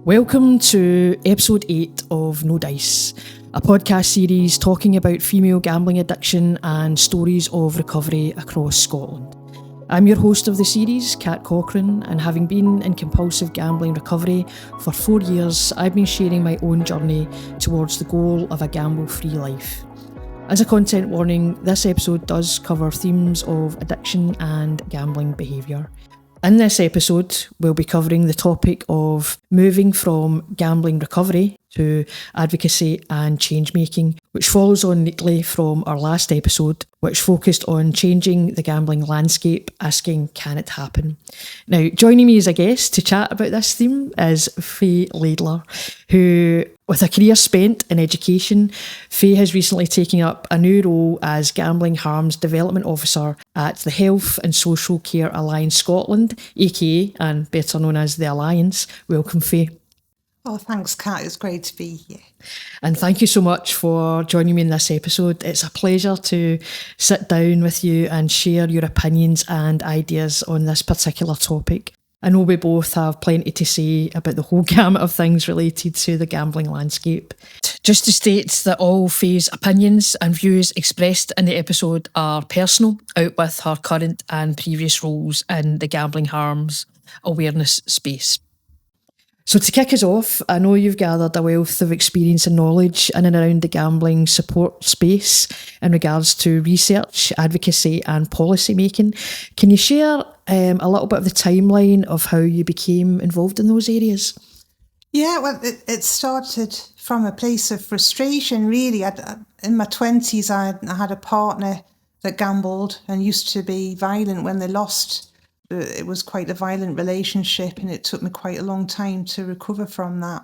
Welcome to episode 8 of No Dice, a podcast series talking about female gambling addiction and stories of recovery across Scotland. I'm your host of the series, Kat Cochrane, and having been in compulsive gambling recovery for 4 years, I've been sharing my own journey towards the goal of a gamble-free life. As a content warning, this episode does cover themes of addiction and gambling behaviour. In this episode, we'll be covering the topic of moving from gambling recovery to advocacy and changemaking, which follows on neatly from our last episode, which focused on changing the gambling landscape, asking, can it happen? Now, joining me as a guest to chat about this theme is Fay Laider, who, with a career spent in education, Fay has recently taken up a new role as Gambling Harms Development Officer at the Health and Social Care Alliance Scotland, aka, and better known as the Alliance. Welcome, Fay. Oh, thanks, Kat. It's great to be here. And thank you so much for joining me in this episode. It's a pleasure to sit down with you and share your opinions and ideas on this particular topic. I know we both have plenty to say about the whole gamut of things related to the gambling landscape. Just to state that all Fay's opinions and views expressed in the episode are personal, out with her current and previous roles in the gambling harms awareness space. So to kick us off, I know you've gathered a wealth of experience and knowledge in and around the gambling support space in regards to research, advocacy and policy making. Can you share a little bit of the timeline of how you became involved in those areas? Yeah, well, it started from a place of frustration, really. In my 20s, I had a partner that gambled and used to be violent when they lost. It was quite a violent relationship and it took me quite a long time to recover from that.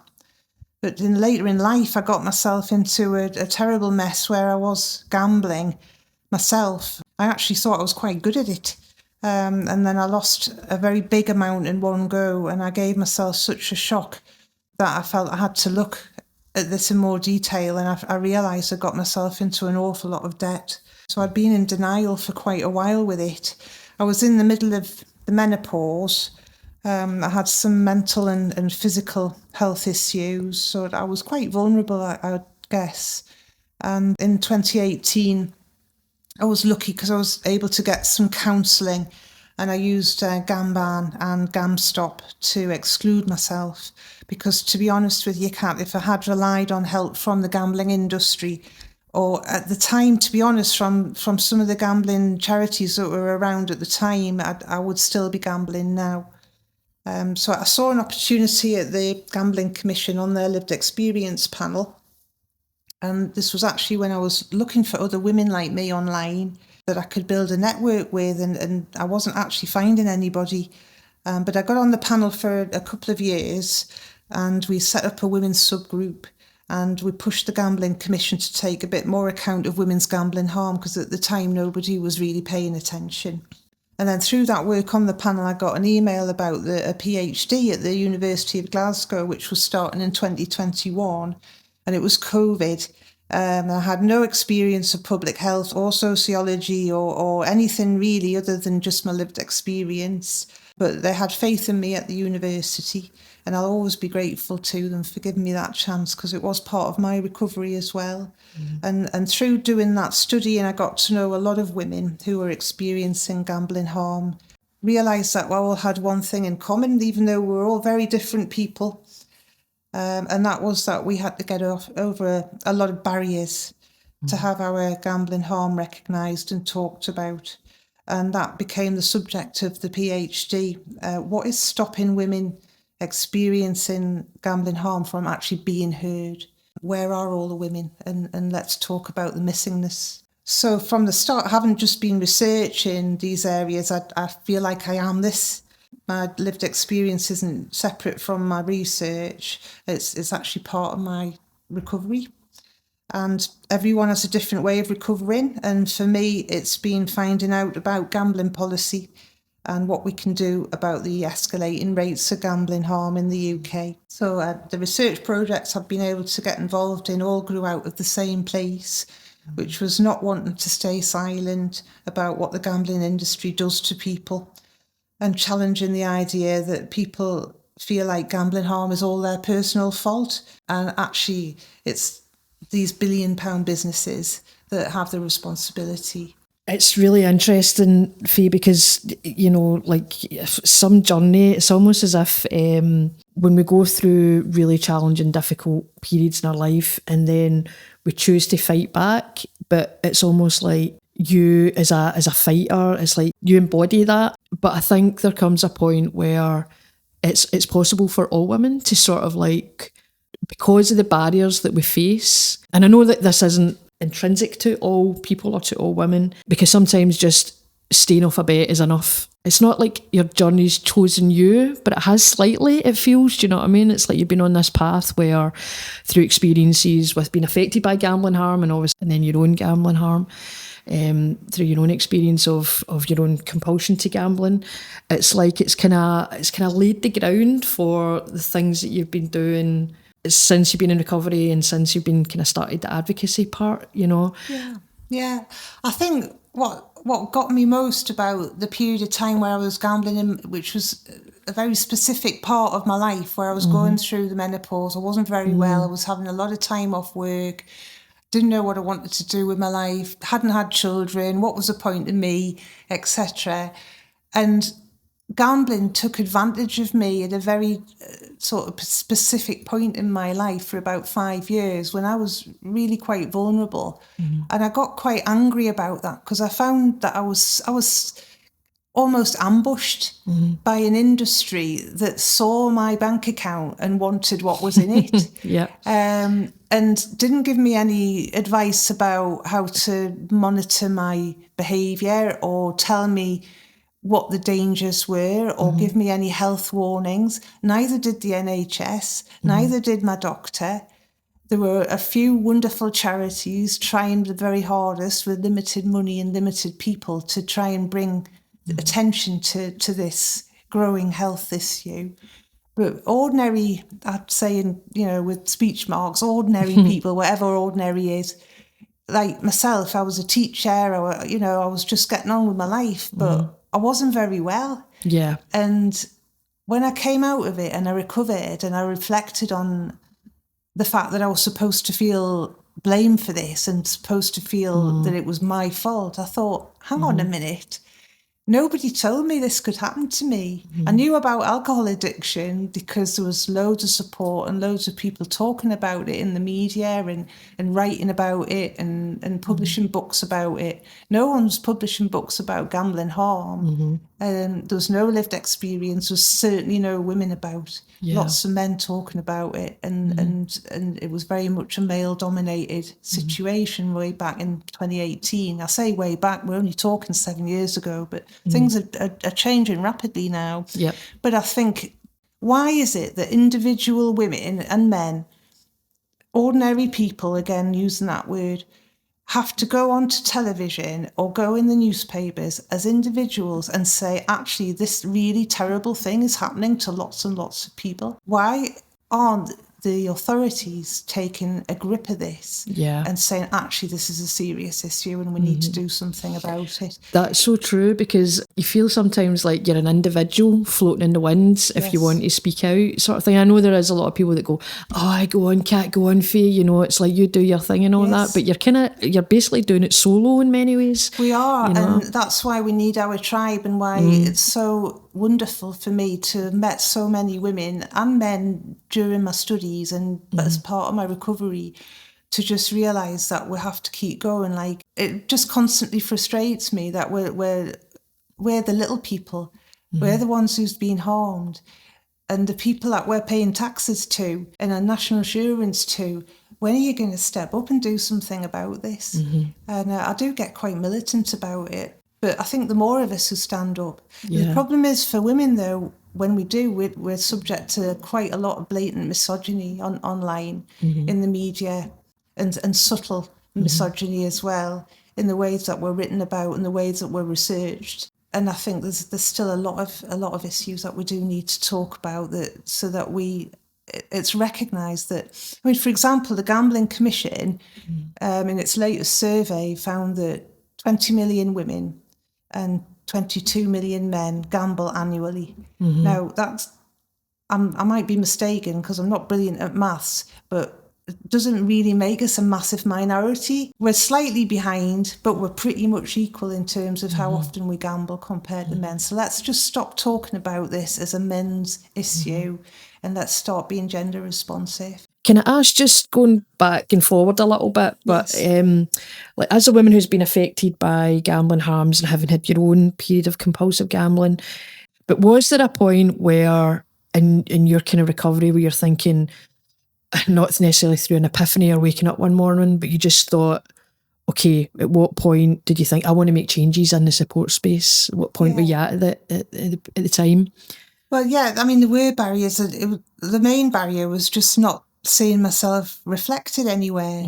But later in life, I got myself into a terrible mess where I was gambling myself. I actually thought I was quite good at it. And then I lost a very big amount in one go and I gave myself such a shock that I felt I had to look at this in more detail, and I realised I got myself into an awful lot of debt. So I'd been in denial for quite a while with it. I was in the middle of the menopause. I had some mental and physical health issues, so I was quite vulnerable, I guess. And in 2018, I was lucky because I was able to get some counselling, and I used Gamban and GamStop to exclude myself. Because to be honest with you, Kat, if I had relied on help from the gambling industry, or at the time, to be honest, from some of the gambling charities that were around at the time, I would still be gambling now. So I saw an opportunity at the Gambling Commission on their lived experience panel. And this was actually when I was looking for other women like me online that I could build a network with, and I wasn't actually finding anybody. But I got on the panel for a couple of years and we set up a women's subgroup. And we pushed the Gambling Commission to take a bit more account of women's gambling harm, because at the time nobody was really paying attention. And then through that work on the panel, I got an email about a PhD at the University of Glasgow, which was starting in 2021. And it was COVID. I had no experience of public health or sociology or anything really other than just my lived experience. But they had faith in me at the university. And I'll always be grateful to them for giving me that chance, because it was part of my recovery as well. And through doing that study, and I got to know a lot of women who were experiencing gambling harm, realised that we all had one thing in common, even though we were all very different people. And that was that we had to get over a lot of barriers to have our gambling harm recognised and talked about. And that became the subject of the PhD. What is stopping women experiencing gambling harm from actually being heard? Where are all the women? And let's talk about the missingness. So from the start, I haven't just been researching these areas. I feel like I am this. My lived experience isn't separate from my research. It's actually part of my recovery. And everyone has a different way of recovering. And for me, it's been finding out about gambling policy and what we can do about the escalating rates of gambling harm in the UK. So the research projects I've been able to get involved in all grew out of the same place, which was not wanting to stay silent about what the gambling industry does to people and challenging the idea that people feel like gambling harm is all their personal fault. And actually, it's these billion-pound businesses that have the responsibility. It's really interesting, Faye, because, you know, like some journey, it's almost as if when we go through really challenging, difficult periods in our life and then we choose to fight back, but it's almost like you as a fighter, it's like you embody that. But I think there comes a point where it's possible for all women to sort of like, because of the barriers that we face, and I know that this isn't intrinsic to all people or to all women, because sometimes just staying off a bet is enough. It's not like your journey's chosen you, but it has slightly, it feels, do you know what I mean? It's like you've been on this path where through experiences with being affected by gambling harm and then your own gambling harm, through your own experience of your own compulsion to gambling, it's like it's kind of laid the ground for the things that you've been doing since you've been in recovery and since you've been kind of started the advocacy part, you know. Yeah. I think what got me most about the period of time where I was gambling, which was a very specific part of my life, where I was going through the menopause. I wasn't very well. I was having a lot of time off work. Didn't know what I wanted to do with my life. Hadn't had children. What was the point in me, etc. And gambling took advantage of me at a very sort of specific point in my life for about 5 years when I was really quite vulnerable. And I got quite angry about that because I found that I was almost ambushed by an industry that saw my bank account and wanted what was in it. Yeah. And didn't give me any advice about how to monitor my behaviour or tell me what the dangers were or give me any health warnings. Neither did the NHS, neither did my doctor. There were a few wonderful charities trying the very hardest with limited money and limited people to try and bring attention to this growing health issue. But ordinary, I'd say, with speech marks, ordinary people, whatever ordinary is, like myself, I was a teacher, I was just getting on with my life, but I wasn't very well. Yeah. And when I came out of it and I recovered and I reflected on the fact that I was supposed to feel blame for this and supposed to feel that it was my fault, I thought, hang on a minute. Nobody told me this could happen to me. I knew about alcohol addiction because there was loads of support and loads of people talking about it in the media and writing about it and publishing books about it. No one's publishing books about gambling harm. There was no lived experience. There was certainly no women about. Yeah. Lots of men talking about it. And it was very much a male-dominated situation way back in 2018. I say way back, we're only talking 7 years ago, but things are changing rapidly now. Yep. But I think, why is it that individual women and men, ordinary people, again using that word, have to go onto television or go in the newspapers as individuals and say, actually, this really terrible thing is happening to lots and lots of people? Why aren't the authorities taking a grip of this and saying, actually, this is a serious issue and we need to do something about it? That's so true, because you feel sometimes like you're an individual floating in the wind if you want to speak out, sort of thing. I know there is a lot of people that go, I go on, Cat, go on, Faye, it's like you do your thing and all that, but you're basically doing it solo in many ways. We are, and that's why we need our tribe and why it's so wonderful for me to have met so many women and men during my studies and as part of my recovery, to just realise that we have to keep going. Like, it just constantly frustrates me that we're the little people, we're the ones who's been harmed, and the people that we're paying taxes to and our national insurance to. When are you going to step up and do something about this? And I do get quite militant about it. But I think the more of us who stand up. The problem is for women, though, when we do, we're subject to quite a lot of blatant misogyny online, in the media, and subtle misogyny as well, in the ways that we're written about and the ways that we're researched. And I think there's still a lot of issues that we do need to talk about, that so that it's recognised that, for example, the Gambling Commission, in its latest survey, found that 20 million women and 22 million men gamble annually. Now, I might be mistaken because I'm not brilliant at maths, but it doesn't really make us a massive minority. We're slightly behind, but we're pretty much equal in terms of how often we gamble compared to men. So let's just stop talking about this as a men's issue and let's start being gender responsive. Can I ask, just going back and forward a little bit, but Yes. like as a woman who's been affected by gambling harms and having had your own period of compulsive gambling, but was there a point where in your kind of recovery where you're thinking, not necessarily through an epiphany or waking up one morning, but you just thought, okay, at what point did you think, I want to make changes in the support space? At what point were you at the time? Well, yeah, I mean, there were barriers. The main barrier was just not seeing myself reflected anywhere,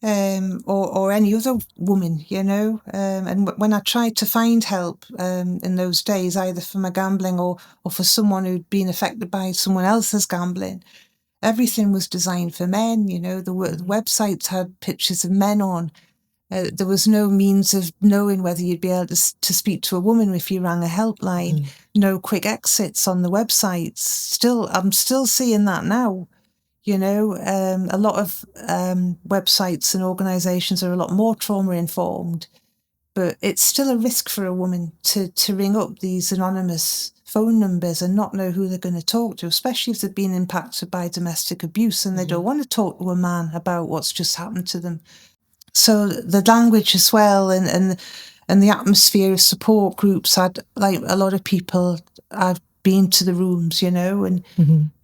or any other woman, you know. And when I tried to find help in those days, either for my gambling or for someone who'd been affected by someone else's gambling, everything was designed for men, you know. The websites had pictures of men on. There was no means of knowing whether you'd be able to speak to a woman if you rang a helpline. No quick exits on the websites. I'm still seeing that now. You know, a lot of websites and organisations are a lot more trauma informed, but it's still a risk for a woman to ring up these anonymous phone numbers and not know who they're going to talk to, especially if they've been impacted by domestic abuse and they don't want to talk to a man about what's just happened to them. So the language as well and the atmosphere of support groups had, like a lot of people, I've been to the rooms, you know, and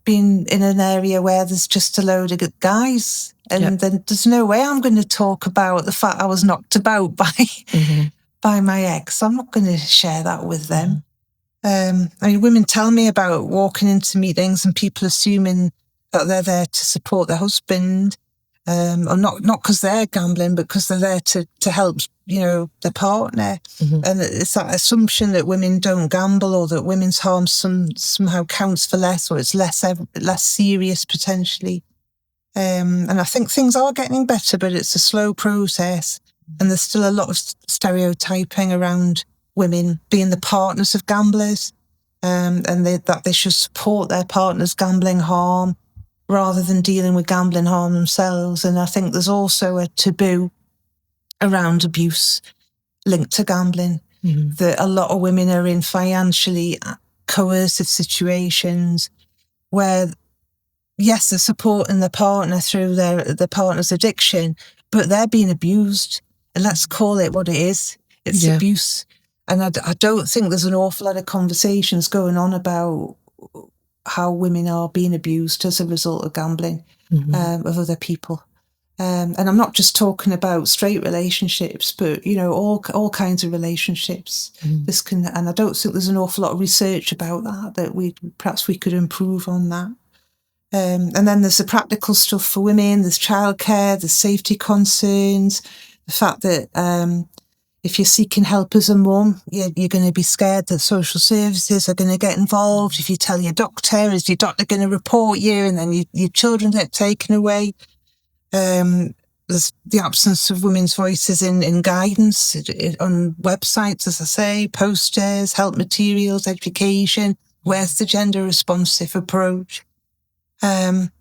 been in an area where there's just a load of guys and then there's no way I'm going to talk about the fact I was knocked about by my ex. I'm not going to share that with them. I mean, women tell me about walking into meetings and people assuming that they're there to support their husband, or not because they're gambling, but because they're there to help, you know, their partner. And it's that assumption that women don't gamble or that women's harm somehow counts for less, or it's less serious potentially. And I think things are getting better, but it's a slow process, and there's still a lot of stereotyping around women being the partners of gamblers, and that they should support their partner's gambling harm rather than dealing with gambling harm themselves. And I think there's also a taboo around abuse linked to gambling, that a lot of women are in financially coercive situations where, yes, they're supporting their partner through their partner's addiction, but they're being abused. And let's call it what it is. It's abuse. And I don't think there's an awful lot of conversations going on about how women are being abused as a result of gambling of other people. And I'm not just talking about straight relationships, but, you know, all kinds of relationships. And I don't think there's an awful lot of research about that we could improve on that. And then there's the practical stuff for women. There's childcare, there's safety concerns, the fact that if you're seeking help as a mum, you're going to be scared that social services are going to get involved. If you tell your doctor, is your doctor going to report you, and then your children get taken away? There's the absence of women's voices in guidance on websites, as I say, posters, help materials, education. Where's the gender responsive approach? And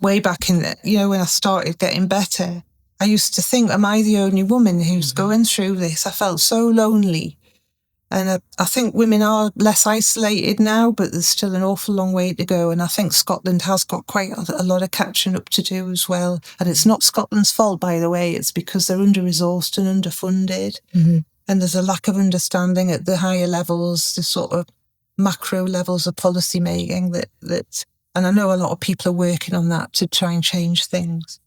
way back in when I started getting better, I used to think, am I the only woman who's going through this? I felt so lonely. And I think women are less isolated now, but there's still an awful long way to go. And I think Scotland has got quite a lot of catching up to do as well. And it's not Scotland's fault, by the way. It's because they're under-resourced and underfunded. And there's a lack of understanding at the higher levels, the sort of macro levels of policy making that and I know a lot of people are working on that to try and change things.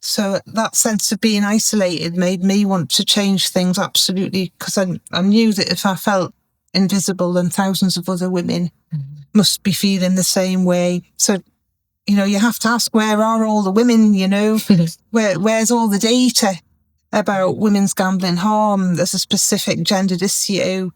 So that sense of being isolated made me want to change things, absolutely, because I knew that if I felt invisible, then thousands of other women must be feeling the same way. So, you have to ask, where are all the women, where's all the data about women's gambling harm? There's a specific gendered issue.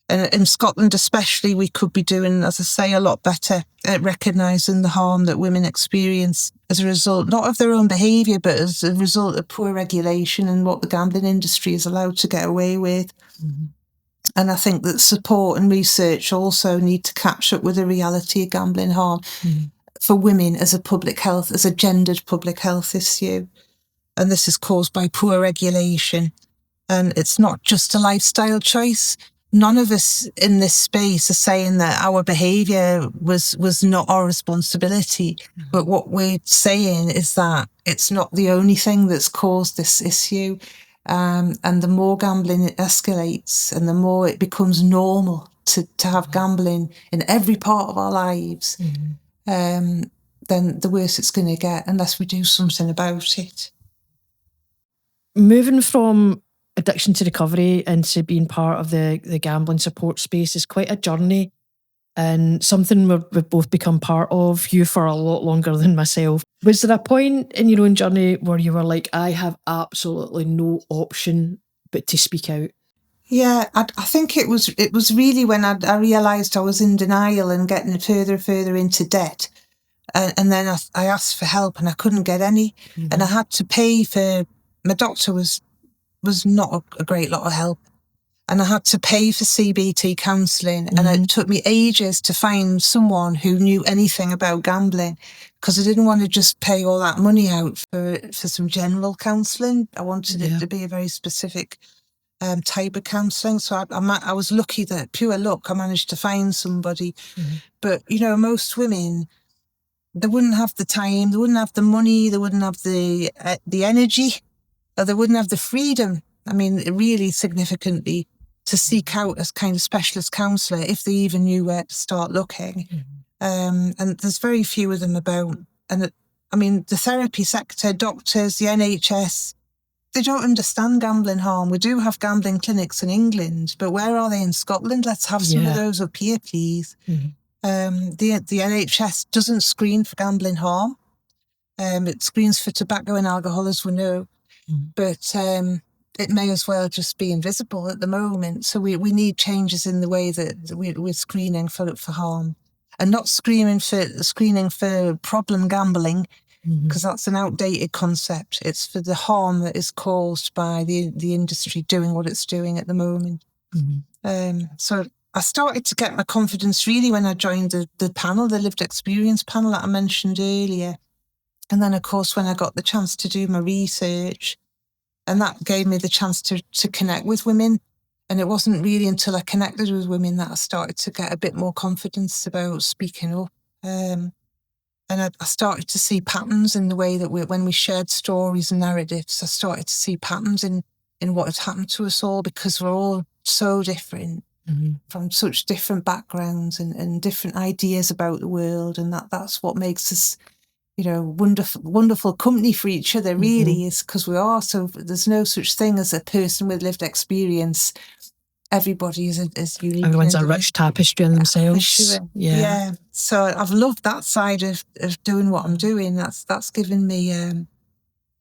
And in Scotland especially, we could be doing, as I say, a lot better at recognising the harm that women experience as a result, not of their own behaviour, but as a result of poor regulation and what the gambling industry is allowed to get away with. And I think that support and research also need to catch up with the reality of gambling harm for women as a public health, as a gendered public health issue. And this is caused by poor regulation. And it's not just a lifestyle choice. None of us in this space are saying that our behaviour was not our responsibility. But what we're saying is that it's not the only thing that's caused this issue. And the more gambling escalates and the more it becomes normal to have gambling in every part of our lives, then the worse it's going to get unless we do something about it. Moving from addiction to recovery into being part of the gambling support space is quite a journey, and something we've both become part of, you for a lot longer than myself. Was there a point in your own journey where you were like, I have absolutely no option but to speak out? Yeah, I think it was really when I realised I was in denial and getting further and further into debt. And then I asked for help and I couldn't get any. And I had to pay for, my doctor was not a great lot of help. And I had to pay for CBT counselling. And it took me ages to find someone who knew anything about gambling, because I didn't want to just pay all that money out for some general counselling. I wanted it to be a very specific type of counselling. So I was lucky that, pure luck, I managed to find somebody. But, you know, most women, they wouldn't have the time, they wouldn't have the money, they wouldn't have the energy, or they wouldn't have the freedom. I mean, really significantly, to seek out a kind of specialist counsellor if they even knew where to start looking. And there's very few of them about. And I mean, the therapy sector, doctors, the NHS, they don't understand gambling harm. We do have gambling clinics in England, but where are they in Scotland? Let's have some of those up here, please. The NHS doesn't screen for gambling harm. It screens for tobacco and alcohol, as we know. But it may as well just be invisible at the moment. So we need changes in the way that we're screening for harm, and not screening for problem gambling, because that's an outdated concept. It's for the harm that is caused by the industry doing what it's doing at the moment. So I started to get my confidence really when I joined the panel, the lived experience panel that I mentioned earlier. And then, of course, when I got the chance to do my research, and that gave me the chance to connect with women. And it wasn't really until I connected with women that I started to get a bit more confidence about speaking up. And I started to see patterns in the way that when we shared stories and narratives, I started to see patterns in what had happened to us all, because we're all so different, from such different backgrounds and different ideas about the world. And that's what makes us, you know, wonderful company for each other, really, is because we are. So there's no such thing as a person with lived experience. Everybody is unique. Everyone's a rich tapestry in themselves. Sure. Yeah. So I've loved that side of doing what I'm doing. That's given me,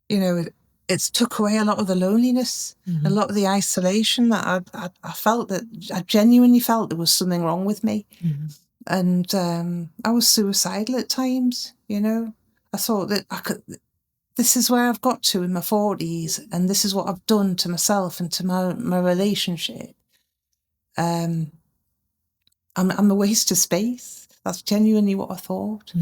you know, it's took away a lot of the loneliness, a lot of the isolation that I felt, that I genuinely felt there was something wrong with me. And I was suicidal at times, you know. I thought that this is where I've got to in my 40s, and this is what I've done to myself and to my relationship. I'm a waste of space. That's genuinely what I thought.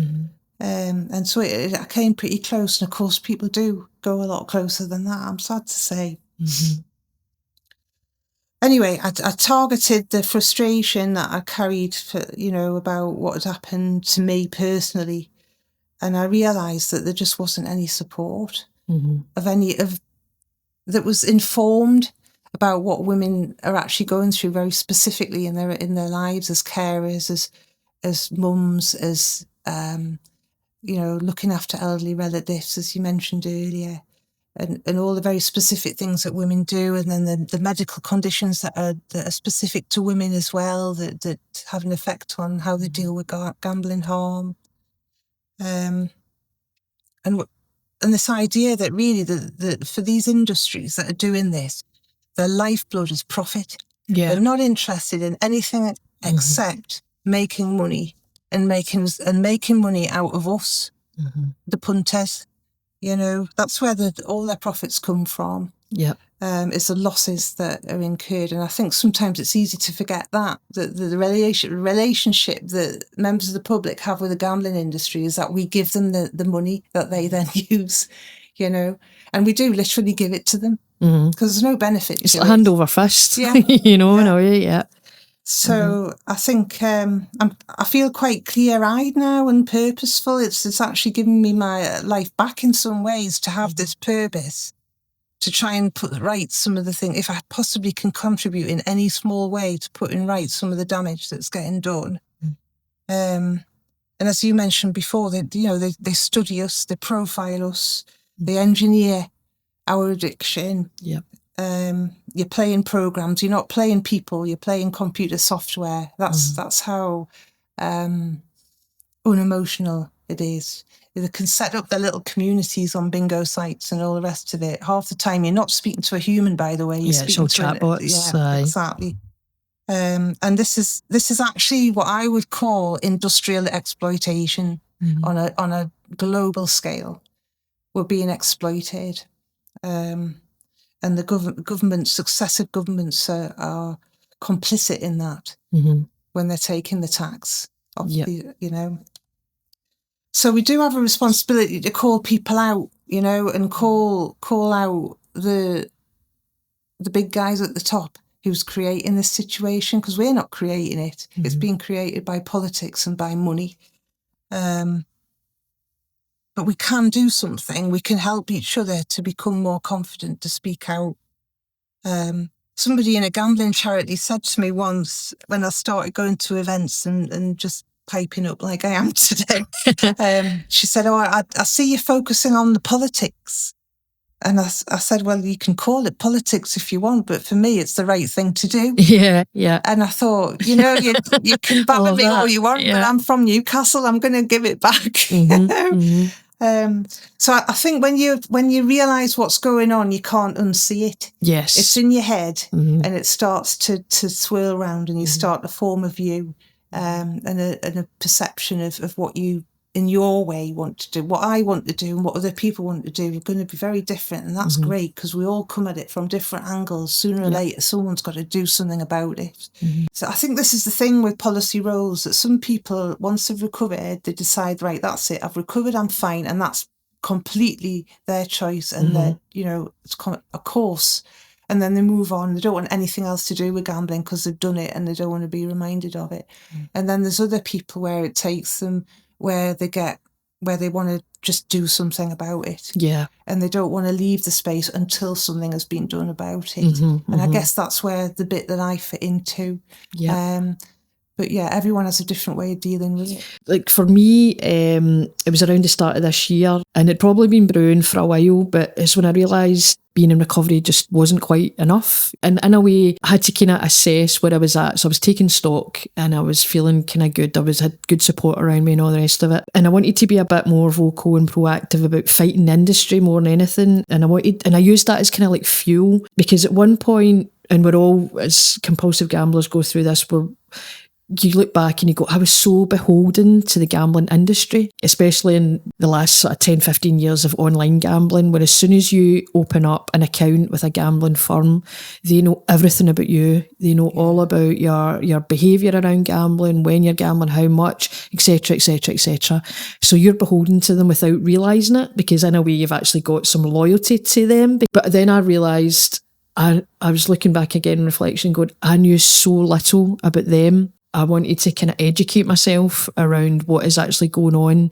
And so I came pretty close. And of course, people do go a lot closer than that, I'm sad to say. Anyway, I targeted the frustration that I carried for, you know, about what had happened to me personally. And I realised that there just wasn't any support that was informed about what women are actually going through very specifically in their lives as carers, as mums, as you know, looking after elderly relatives, as you mentioned earlier, and all the very specific things that women do, and then the medical conditions that are specific to women as well, that have an effect on how they deal with gambling harm. And this idea that really that for these industries that are doing this, their lifeblood is profit. They're not interested in anything except making money and making money out of us, the punters. You know, that's where all their profits come from. is the losses that are incurred. And I think sometimes it's easy to forget that the relationship that members of the public have with the gambling industry is that we give them the money that they then use, you know, and we do literally give it to them because there's no benefit it's to like it. hand over fist, Yeah. you know, Yeah. in a way, yeah. So I think I feel quite clear-eyed now and purposeful. It's actually given me my life back in some ways to have this purpose, to try and put right some of the things, if I possibly can contribute in any small way to putting right some of the damage that's getting done. And as you mentioned before, they study us, they profile us, they engineer our addiction. Yeah. You're playing programs, you're not playing people, you're playing computer software. That's how unemotional it is. They can set up their little communities on bingo sites and all the rest of it. Half the time you're not speaking to a human, by the way. You're speaking it's all to chatbots. Yeah, exactly. And this is actually what I would call industrial exploitation on a global scale. We're being exploited. And the successive governments are complicit in that when they're taking the tax off So we do have a responsibility to call people out, and call out the big guys at the top who's creating this situation, because we're not creating it. It's being created by politics and by money. But we can do something. We can help each other to become more confident to speak out. Somebody in a gambling charity said to me once, when I started going to events and just piping up like I am today, she said, I see you focusing on the politics. And I said, well, you can call it politics if you want, but for me, it's the right thing to do. Yeah. And I thought, you can babble me all you want, but I'm from Newcastle. I'm going to give it back. So I think when you realise what's going on, you can't unsee it. Yes. It's in your head and it starts to swirl around, and you start to form a view and a perception of what you, in your way, want to do. What I want to do and what other people want to do are going to be very different, and that's great, because we all come at it from different angles. Sooner or later, someone's got to do something about it. So I think this is the thing with policy roles, that some people, once they've recovered, they decide, right, that's it, I've recovered, I'm fine, and that's completely their choice, and it's a course. And then they move on. They don't want anything else to do with gambling because they've done it and they don't want to be reminded of it. And then there's other people where it takes them where they want to just do something about it. Yeah. And they don't want to leave the space until something has been done about it. And I guess that's where the bit that I fit into. Yeah. But yeah, everyone has a different way of dealing with it. Like for me, it was around the start of this year, and it'd probably been brewing for a while, but it's when I realised being in recovery just wasn't quite enough. And in a way, I had to kind of assess where I was at. So I was taking stock and I was feeling kind of good. Had good support around me and all the rest of it. And I wanted to be a bit more vocal and proactive about fighting the industry more than anything. And I used that as kind of like fuel, because at one point, and we're all, as compulsive gamblers, go through this, you look back and you go, I was so beholden to the gambling industry, especially in the last sort of 10, 15 years of online gambling, where as soon as you open up an account with a gambling firm, they know everything about you. They know all about your behaviour around gambling, when you're gambling, how much, etc., etc., etc. So you're beholden to them without realising it, because in a way you've actually got some loyalty to them. But then I realised, I was looking back again in reflection going, I knew so little about them. I wanted to kind of educate myself around what is actually going on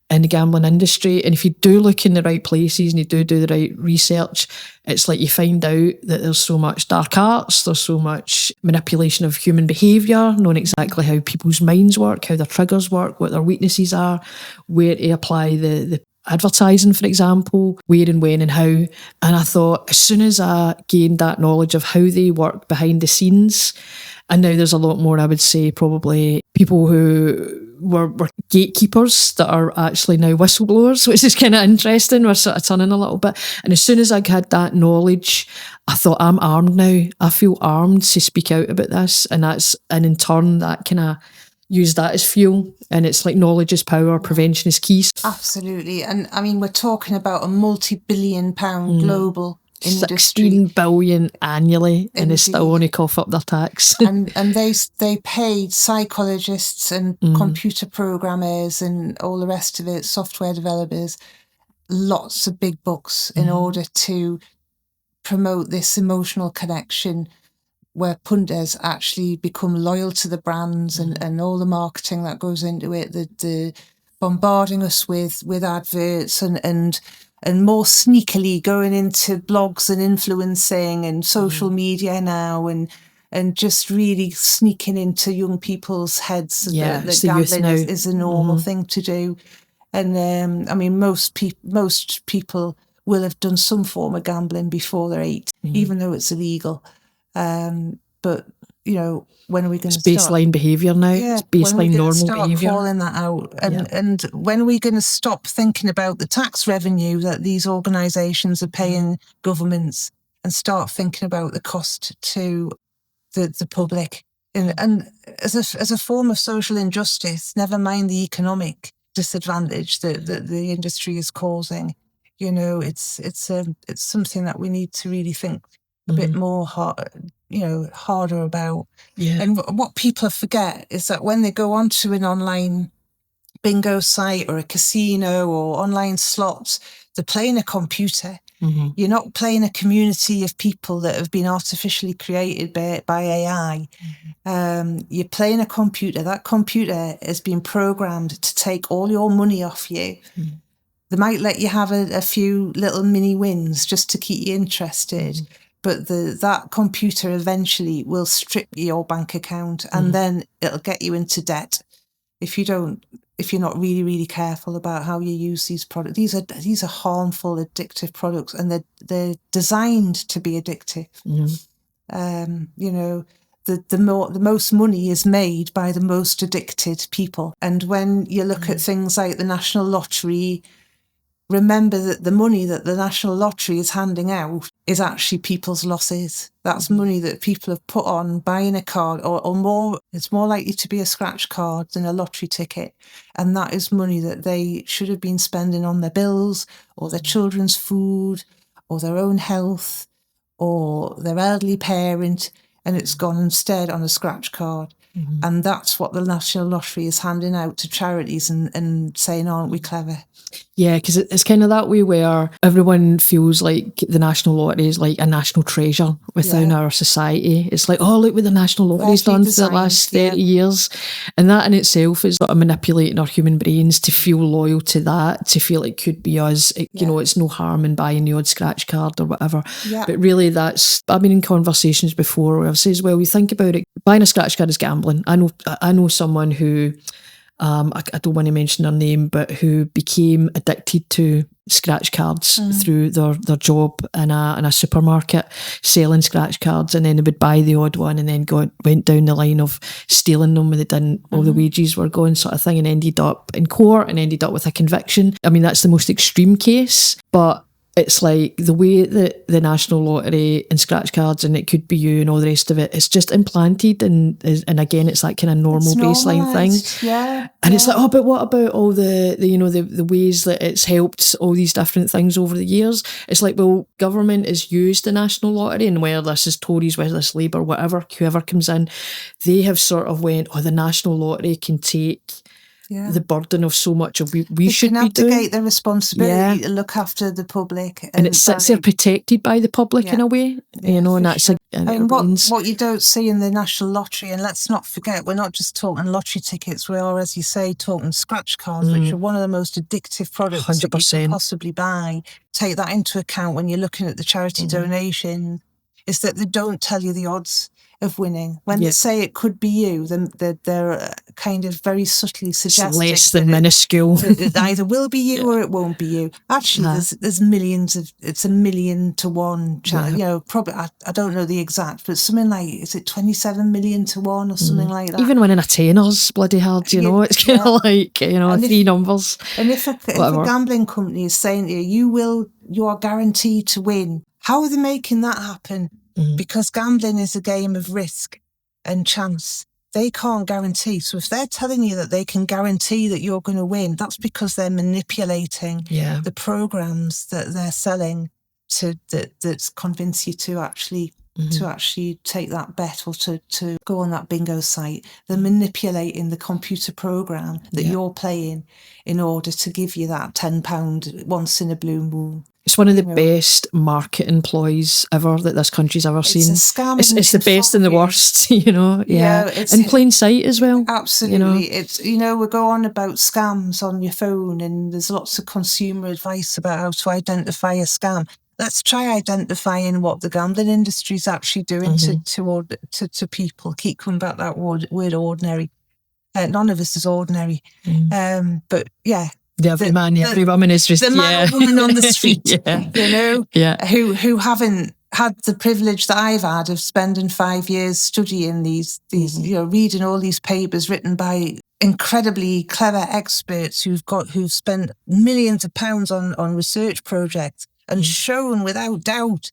in the gambling industry. And if you do look in the right places and you do the right research, it's like you find out that there's so much dark arts, there's so much manipulation of human behaviour, knowing exactly how people's minds work, how their triggers work, what their weaknesses are, where to apply the advertising, for example, where and when and how. And I thought, as soon as I gained that knowledge of how they work behind the scenes, and now there's a lot more, I would say, probably people who were gatekeepers that are actually now whistleblowers, which is kind of interesting. We're sort of turning a little bit. And as soon as I had that knowledge, I thought, I'm armed now. I feel armed to speak out about this. And in turn, that kind of use that as fuel. And it's like knowledge is power, prevention is key. Absolutely. And I mean, we're talking about a multi-billion-pound global industry. 16 billion annually, and they still Indeed. only cough up their tax. and they paid psychologists and computer programmers and all the rest of it, software developers, lots of big bucks in order to promote this emotional connection where punters actually become loyal to the brands and all the marketing that goes into it, the bombarding us with adverts and more sneakily going into blogs and influencing and social media now and just really sneaking into young people's heads that gambling is a normal thing to do. And I mean, most people will have done some form of gambling before they're 8, even though it's illegal. But you know, when are we going to start? It's baseline behaviour now. Yeah, it's baseline normal start behaviour. Calling that out, and when are we going to stop thinking about the tax revenue that these organisations are paying governments and start thinking about the cost to the public? And as a form of social injustice, never mind the economic disadvantage that the industry is causing. You know, it's something that we need to really think a bit more harder about. Yeah. And what people forget is that when they go onto an online bingo site or a casino or online slots, they're playing a computer. You're not playing a community of people that have been artificially created by AI. You're playing a computer. That computer has been programmed to take all your money off you. They might let you have a few little mini wins just to keep you interested. But that computer eventually will strip your bank account and then it'll get you into debt if you're not really, really careful about how you use these products. These are harmful, addictive products, and they're designed to be addictive. You know, the most money is made by the most addicted people. And when you look at things like the National Lottery, remember that the money that the National Lottery is handing out is actually people's losses. That's money that people have put on buying a card or more. It's more likely to be a scratch card than a lottery ticket. And that is money that they should have been spending on their bills or their children's food or their own health or their elderly parent. And it's gone instead on a scratch card. And that's what the National Lottery is handing out to charities and saying, aren't we clever? Yeah, because it's kind of that way where everyone feels like the National Lottery is like a national treasure within our society. It's like, oh, look what the National Lottery's done for the last 30 years. And that in itself is sort of manipulating our human brains to feel loyal to that, to feel it could be us. You know, it's no harm in buying the odd scratch card or whatever. But really I've been in conversations before where I've said, well, we think about it, buying a scratch card is gambling. I know someone who, I don't want to mention her name, but who became addicted to scratch cards through their job in a supermarket selling scratch cards, and then they would buy the odd one and then went down the line of stealing them when they didn't, all the wages were gone, sort of thing, and ended up in court and ended up with a conviction. I mean, that's the most extreme case, but it's like the way that the National Lottery and scratch cards and it could be you and all the rest of it, it's just implanted, and again, it's that kind of normal baseline thing. And it's like, oh, but what about all the ways that it's helped all these different things over the years? It's like, well, government has used the National Lottery, and whether this is Tories, whether this Labour, whatever, whoever comes in, they have sort of went, oh, the National Lottery can take the burden of so much of we should be doing. Abdicate the responsibility to look after the public. And it sits there protected by the public in a way, you know, and that's sure. And what you don't see in the National Lottery, and let's not forget, we're not just talking lottery tickets, we are, as you say, talking scratch cards, which are one of the most addictive products 100%. That you can possibly buy. Take that into account when you're looking at the charity donation, is that they don't tell you the odds of winning. When they say it could be you, then they're kind of very subtly suggesting it's less than minuscule. It either will be you or it won't be you. Actually, there's millions of, it's 1,000,000 to 1 chance. You know, probably, I don't know the exact, but something like, is it 27 million to 1 or something like that? Even winning a tenner's bloody hard, you know, it's kind of like, you know, three numbers. And if a gambling company is saying to you, you are guaranteed to win, how are they making that happen? Because gambling is a game of risk and chance. They can't guarantee. So if they're telling you that they can guarantee that you're going to win, that's because they're manipulating the programs that they're selling that's convince you to actually take that bet or to go on that bingo site. They're manipulating the computer program that you're playing in order to give you that £10 once in a blue moon. It's one of the best marketing ploys ever that this country's ever seen. It's a scam. It's the best and the worst, you know. Yeah, it's in plain sight as well. Absolutely. You know? It's, you know, we go on about scams on your phone, and there's lots of consumer advice about how to identify a scam. Let's try identifying what the gambling industry is actually doing to people. Keep coming back that word ordinary. None of us is ordinary. But yeah. The every woman is just... The man or woman on the street, you know, who haven't had the privilege that I've had of spending 5 years studying these you know, reading all these papers written by incredibly clever experts who've spent millions of pounds on research projects and shown without doubt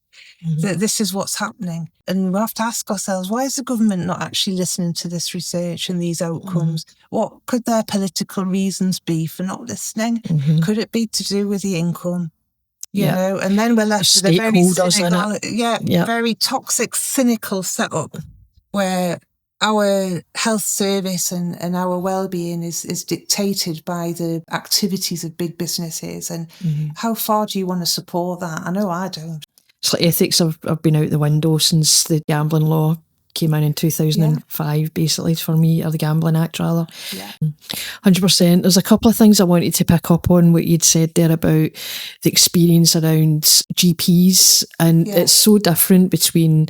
that this is what's happening. And we have to ask ourselves, why is the government not actually listening to this research and these outcomes? What could their political reasons be for not listening? Could it be to do with the income? You know, and then we're left with a very toxic, cynical setup where our health service and our well-being is dictated by the activities of big businesses. And how far do you want to support that? I know I don't. It's like ethics have been out the window since the gambling law came in 2005, basically, for me, or the Gambling Act, rather. 100%. There's a couple of things I wanted to pick up on what you'd said there about the experience around GPs, and it's so different between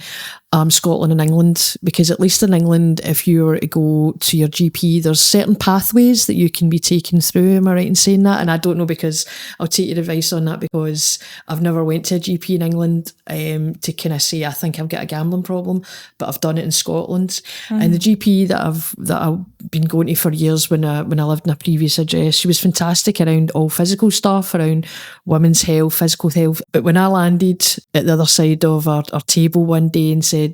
Scotland and England, because at least in England, if you were to go to your GP, there's certain pathways that you can be taken through. Am I right in saying that? And I don't know, because I'll take your advice on that, because I've never went to a GP in England to kind of say I think I've got a gambling problem, but I've done it in Scotland. And the GP that I've been going to for years when I lived in a previous address, she was fantastic around all physical stuff, around women's health, physical health. But when I landed at the other side of our table one day and said,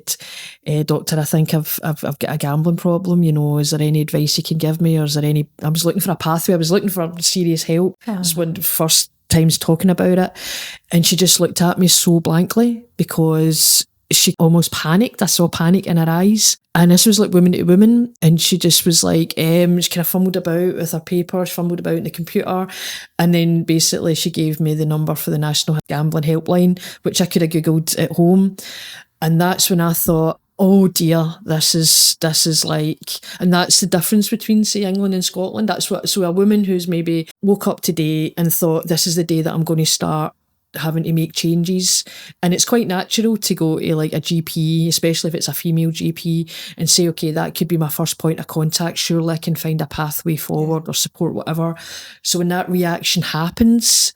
doctor, I think I've got a gambling problem, you know, is there any advice you can give me, or is there any... I was looking for a pathway, I was looking for serious help. It was one of the first times talking about it, and she just looked at me so blankly, because she almost panicked. I saw panic in her eyes, and this was like woman to woman, and she just was like, she kind of fumbled about with her paper, she fumbled about in the computer, and then basically she gave me the number for the National Gambling Helpline, which I could have googled at home. And that's when I thought, oh dear, this is like... And that's the difference between, say, England and Scotland. So a woman who's maybe woke up today and thought, this is the day that I'm going to start having to make changes. And it's quite natural to go to like a GP, especially if it's a female GP, and say, okay, that could be my first point of contact. Surely I can find a pathway forward or support, whatever. So when that reaction happens,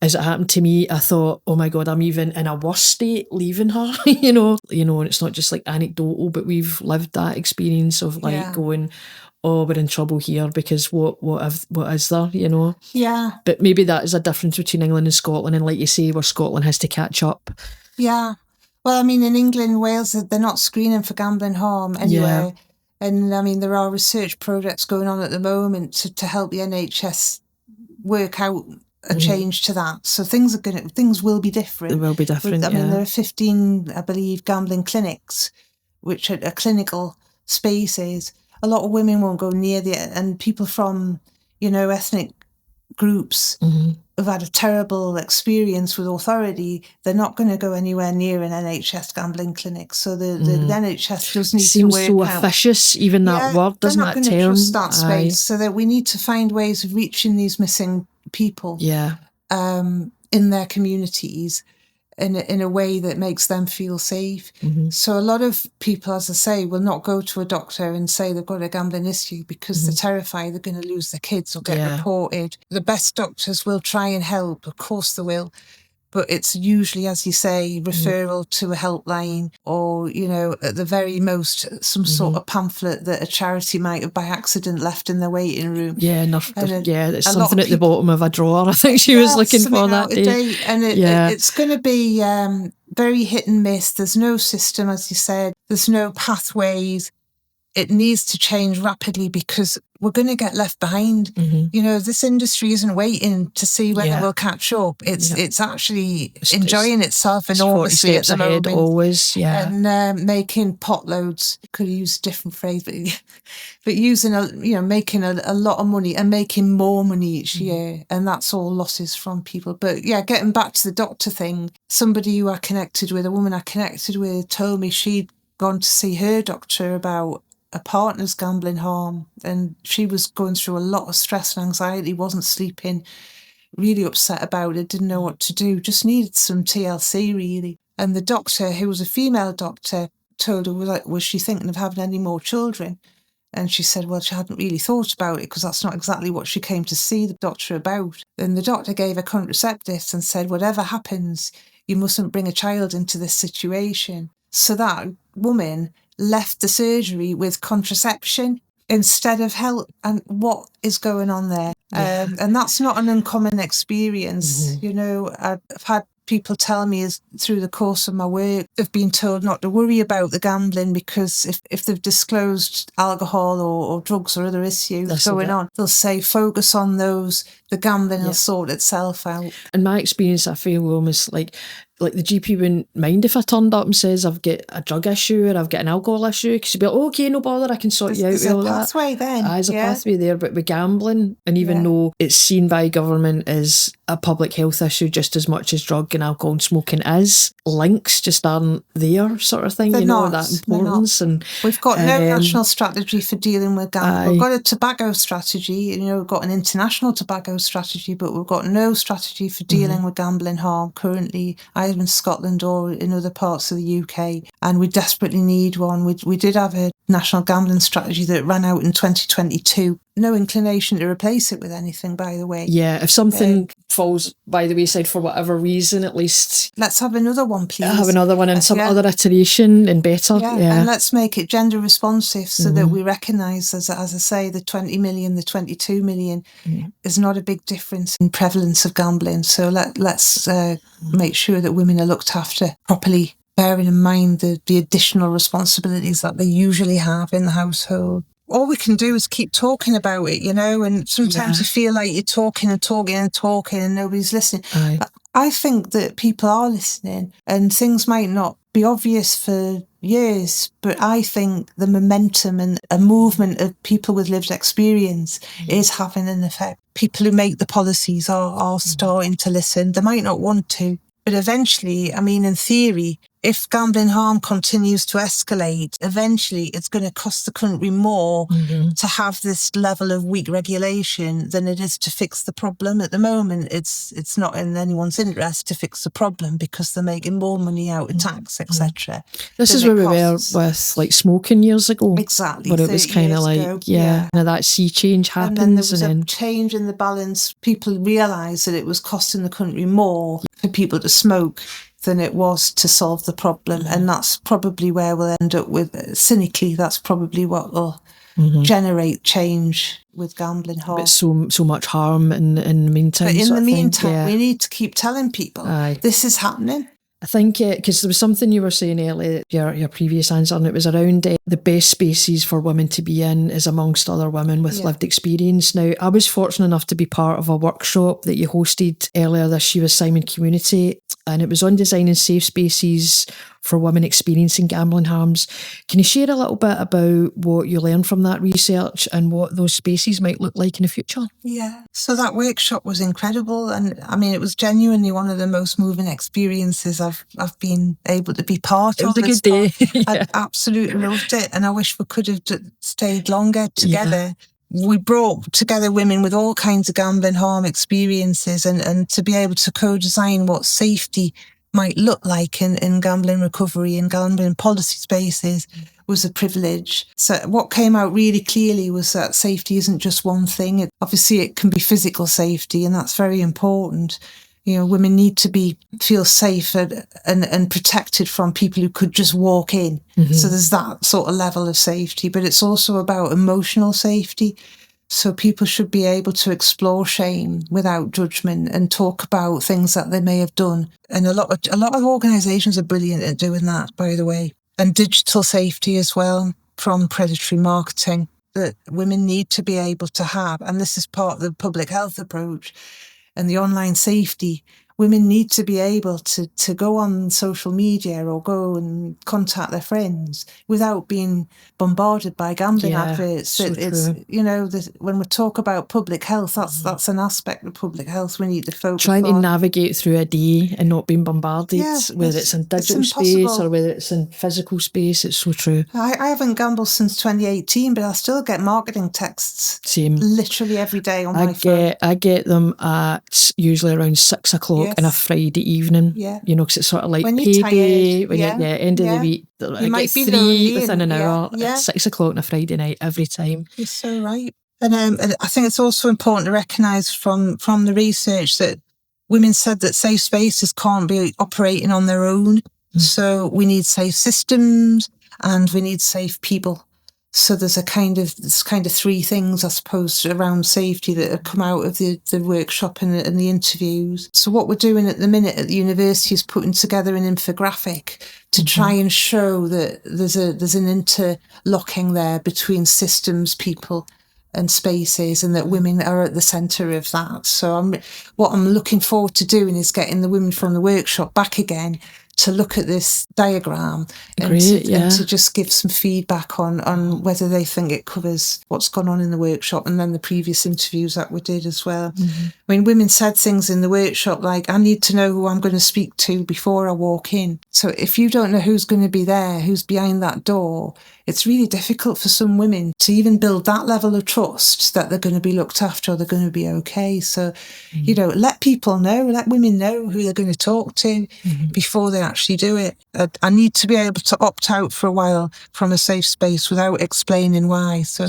as it happened to me, I thought, oh my God, I'm even in a worse state leaving her, you know, and it's not just like anecdotal, but we've lived that experience of like going, oh, we're in trouble here, because what is there, you know? Yeah. But maybe that is a difference between England and Scotland, and like you say, where Scotland has to catch up. Yeah. Well, I mean, in England, Wales, they're not screening for gambling harm anywhere. Yeah. And I mean, there are research projects going on at the moment to help the NHS work out a change to that. So things will be different. They will be different. I mean, there are 15, I believe, gambling clinics, which are clinical spaces. A lot of women won't go near and people from, you know, ethnic groups have had a terrible experience with authority. They're not going to go anywhere near an NHS gambling clinic. So the NHS does need to work out. Seems so officious, even that word, doesn't that term? They're not going to trust that space. So that we need to find ways of reaching these missing people in their communities in a way that makes them feel safe. So a lot of people, as I say, will not go to a doctor and say they've got a gambling issue because they're terrified they're going to lose their kids or get reported. The best doctors will try and help, of course they will, but it's usually, as you say, referral to a helpline, or, you know, at the very most, some sort of pamphlet that a charity might have by accident left in the waiting room. Yeah, it's something at the bottom of a drawer. I think she was looking for that day. And it's going to be very hit and miss. There's no system, as you said. There's no pathways. it needs to change rapidly because we're going to get left behind. You know, this industry isn't waiting to see when it will catch up. It's actually enjoying itself enormously at the moment. Always, and making potloads. Could use a different phrase, but using making a lot of money and making more money each year, and that's all losses from people. But yeah, getting back to the doctor thing, somebody who I connected with, a woman I connected with, told me she'd gone to see her doctor about a partner's gambling harm, and she was going through a lot of stress and anxiety, wasn't sleeping, really upset about it, didn't know what to do, just needed some TLC really. And the doctor, who was a female doctor, told her, was she thinking of having any more children? And she said, well, she hadn't really thought about it because that's not exactly what she came to see the doctor about. Then the doctor gave her contraceptives and said, whatever happens, you mustn't bring a child into this situation. So that woman left the surgery with contraception instead of help. And what is going on there? And that's not an uncommon experience. You know, I've had people tell me through the course of my work, they've been told not to worry about the gambling because if they've disclosed alcohol or drugs or other issues going on, they'll say focus on those, the gambling will sort itself out. In my experience, I feel almost like the GP wouldn't mind if I turned up and says I've got a drug issue or I've got an alcohol issue, because she'd be like, oh, okay, no bother, I can sort you out with all that. There's a pathway then. There's a pathway there, but with gambling, and even though it's seen by government as a public health issue just as much as drug and alcohol and smoking is, links just aren't there, sort of thing. They're not that importance. And we've got no national strategy for dealing with gambling. We've got a tobacco strategy, we've got an international tobacco strategy, but we've got no strategy for dealing with gambling harm currently, either in Scotland or in other parts of the UK, and we desperately need one. We did have a national gambling strategy that ran out in 2022. No inclination to replace it with anything, by the way. Yeah, if something falls by the wayside for whatever reason, at least let's have another one, please. Have another one and some other iteration and better. And let's make it gender responsive so that we recognise, as I say, the 20 million, the 22 million is not a big difference in prevalence of gambling. So let's make sure that women are looked after properly, bearing in mind the additional responsibilities that they usually have in the household. All we can do is keep talking about it, and sometimes you feel like you're talking and nobody's listening. But I think that people are listening, and things might not be obvious for years, but I think the momentum and a movement of people with lived experience is having an effect. People who make the policies are starting to listen. They might not want to, but eventually, in theory, if gambling harm continues to escalate, eventually it's going to cost the country more to have this level of weak regulation than it is to fix the problem. At the moment, it's not in anyone's interest to fix the problem because they're making more money out of tax, etc. This is where we were with smoking years ago. Exactly. But it was kind of now that sea change happens. And then there was a change in the balance. People realised that it was costing the country more for people to smoke than it was to solve the problem. And that's probably where we'll end up with, cynically, that's probably what will generate change with gambling harm. But so much harm in the meantime. But in the meantime, we need to keep telling people this is happening. I think, because there was something you were saying earlier, your previous answer, and it was around the best spaces for women to be in is amongst other women with lived experience. Now, I was fortunate enough to be part of a workshop that you hosted earlier this year with Simon Community, and it was on designing safe spaces for women experiencing gambling harms. Can you share a little bit about what you learned from that research and what those spaces might look like in the future? Yeah, so that workshop was incredible, and it was genuinely one of the most moving experiences I've been able to be part of. It was a good day. I absolutely loved it, and I wish we could have stayed longer together. We brought together women with all kinds of gambling harm experiences, and to be able to co-design what safety might look like in gambling recovery and gambling policy spaces was a privilege. So what came out really clearly was that safety isn't just one thing. Obviously, it can be physical safety, and that's very important. Women need to feel safe and protected from people who could just walk in. So there's that sort of level of safety, but it's also about emotional safety. So people should be able to explore shame without judgment and talk about things that they may have done. And a lot of organisations are brilliant at doing that, by the way. And digital safety as well. from predatory marketing that women need to be able to have. And this is part of the public health approach and the online safety. Women need to be able to go on social media or go and contact their friends without being bombarded by gambling adverts. So it's true. you know, when we talk about public health, that's an aspect of public health we need to focus Trying on. to navigate through a day and not being bombarded, whether it's in digital space or whether it's in physical space. It's so true. I haven't gambled since 2018, but I still get marketing texts. Same. Literally every day on my phone. I get them at usually around 6 o'clock on a Friday evening. Yeah. You know, because it's sort of like when payday, you're when you're at the end of the week. I might get be 3 lonely within an hour yeah. at 6 o'clock on a Friday night every time. You're so right. And I think it's also important to recognise from the research that women said that safe spaces can't be operating on their own. So we need safe systems and we need safe people. So there's kind of 3 things, I suppose, around safety that have come out of the workshop and the interviews. So what we're doing at the minute at the university is putting together an infographic to try and show that there's an interlocking there between systems, people and spaces, and that women are at the centre of that. So what I'm looking forward to doing is getting the women from the workshop back again to look at this diagram and to just give some feedback on whether they think it covers what's gone on in the workshop and then the previous interviews that we did as well. I mean, women said things in the workshop like, I need to know who I'm going to speak to before I walk in. So if you don't know who's going to be there, who's behind that door, it's really difficult for some women to even build that level of trust that they're going to be looked after or they're going to be okay. So, you know, let women know who they're going to talk to before they actually do it. I need to be able to opt out for a while from a safe space without explaining why. So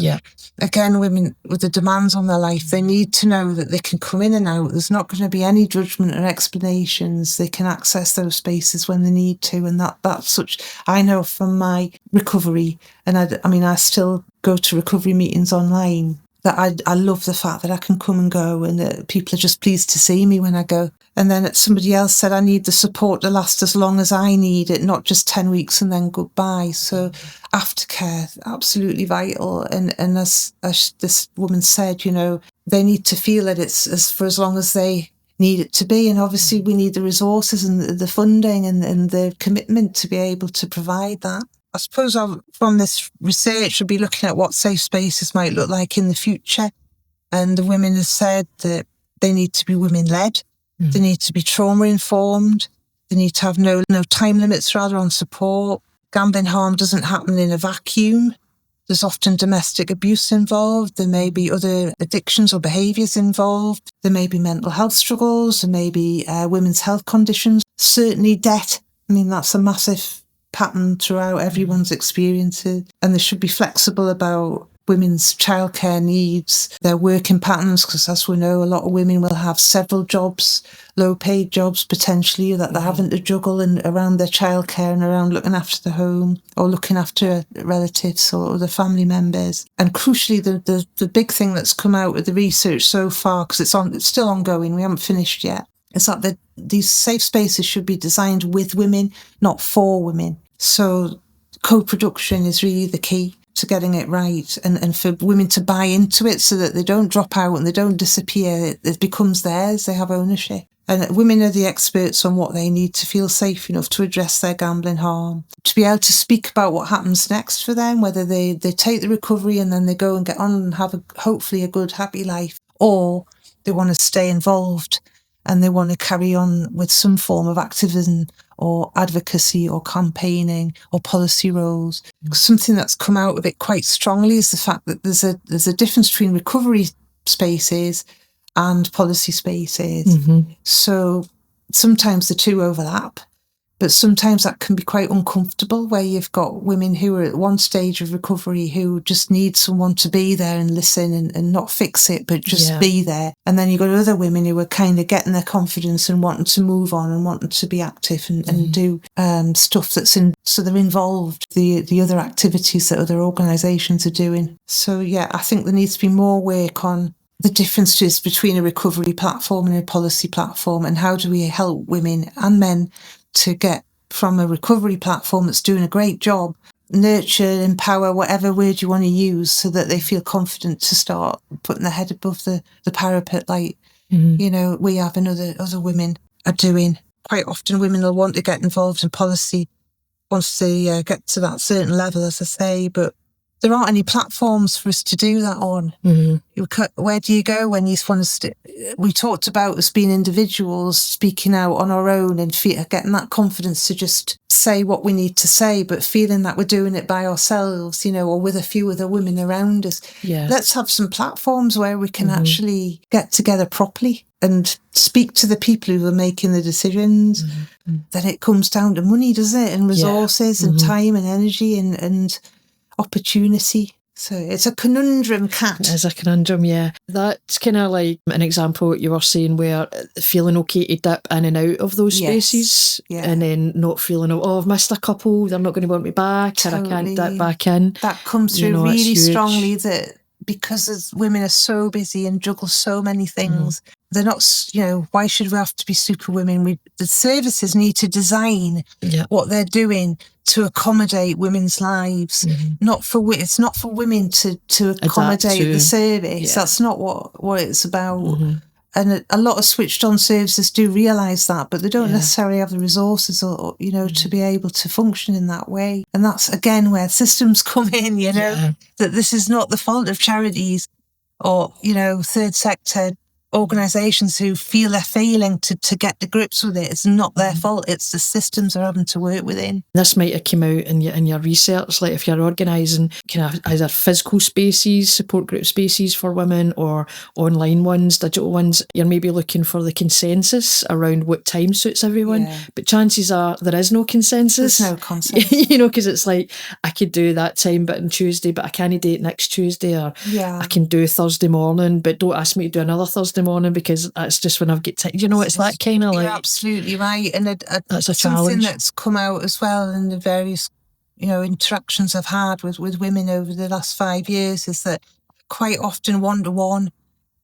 again, women with the demands on their life, they need to know that they can come in and out. There's not going to be any judgment or explanations. They can access those spaces when they need to. And that's such, I know from my recovery, and I still go to recovery meetings online, that I love the fact that I can come and go and that people are just pleased to see me when I go. And then somebody else said, I need the support to last as long as I need it, not just 10 weeks and then goodbye. So aftercare, absolutely vital. And as this woman said, you know, they need to feel that it's for as long as they need it to be. And obviously we need the resources and the funding and the commitment to be able to provide that. I suppose from this research, we'll be looking at what safe spaces might look like in the future. And the women have said that they need to be women-led. They need to be trauma-informed. They need to have no time limits, rather, on support. Gambling harm doesn't happen in a vacuum. There's often domestic abuse involved. There may be other addictions or behaviours involved. There may be mental health struggles. There may be women's health conditions. Certainly debt. I mean, that's a massive pattern throughout everyone's experiences. And they should be flexible about women's childcare needs, their working patterns, because as we know, a lot of women will have several jobs, low-paid jobs potentially, that they're having to juggle around their childcare and around looking after the home or looking after relatives or other family members. And crucially, the big thing that's come out with the research so far, because it's still ongoing, we haven't finished yet, is that these safe spaces should be designed with women, not for women. So co-production is really the key to getting it right, and for women to buy into it so that they don't drop out and they don't disappear. It becomes theirs. They have ownership. And women are the experts on what they need to feel safe enough to address their gambling harm, to be able to speak about what happens next for them, whether they take the recovery and then they go and get on and have hopefully a good, happy life, or they want to stay involved and they want to carry on with some form of activism or advocacy or campaigning or policy roles. Something that's come out of it quite strongly is the fact that there's a difference between recovery spaces and policy spaces. So sometimes the two overlap, but sometimes that can be quite uncomfortable, where you've got women who are at one stage of recovery who just need someone to be there and listen and not fix it, but just be there. And then you've got other women who are kind of getting their confidence and wanting to move on and wanting to be active and do stuff so they're involved, the other activities that other organisations are doing. So yeah, I think there needs to be more work on the differences between a recovery platform and a policy platform, and how do we help women and men to get from a recovery platform that's doing a great job nurture, empower, whatever word you want to use, so that they feel confident to start putting their head above the parapet, like, you know, we have and other women are doing. Quite often women will want to get involved in policy once they get to that certain level, as I say, but there aren't any platforms for us to do that on. Where do you go when you want to... We talked about us being individuals, speaking out on our own and getting that confidence to just say what we need to say, but feeling that we're doing it by ourselves, you know, or with a few other women around us. Yeah. Let's have some platforms where we can actually get together properly and speak to the people who are making the decisions. Then it comes down to money, doesn't it? And resources and time and energy and opportunity. So it's a conundrum, Kat. It is a conundrum, yeah. That's kind of like an example what you were saying, where feeling okay to dip in and out of those spaces, and then not feeling, oh, I've missed a couple, they're not going to want me back, or I can't dip back in. That comes through really strongly, that because as women are so busy and juggle so many things, they're not, you know, why should we have to be super women? The services need to design what they're doing to accommodate women's lives. It's not for women to accommodate the service. That's not what it's about. And a lot of switched on services do realise that, but they don't necessarily have the resources or you know, to be able to function in that way. And that's, again, where systems come in, you know, that this is not the fault of charities or, you know, third sector organisations who feel they're failing to get the grips with it. It's not their fault. It's the systems they're having to work within. This might have come out in your research, like if you're organising kind of either physical spaces, support group spaces for women, or online ones, digital ones, you're maybe looking for the consensus around what time suits everyone. But chances are there is no consensus. There's no consensus. You know, because it's like, I could do that time but on Tuesday, but I can't do it next Tuesday, or I can do Thursday morning, but don't ask me to do another Thursday morning because that's just when I've got time. You know, it's that kind of like... You're absolutely right. And that's a something challenge that's come out as well in the various, you know, interactions I've had with women over the last 5 years is that quite often one-to-one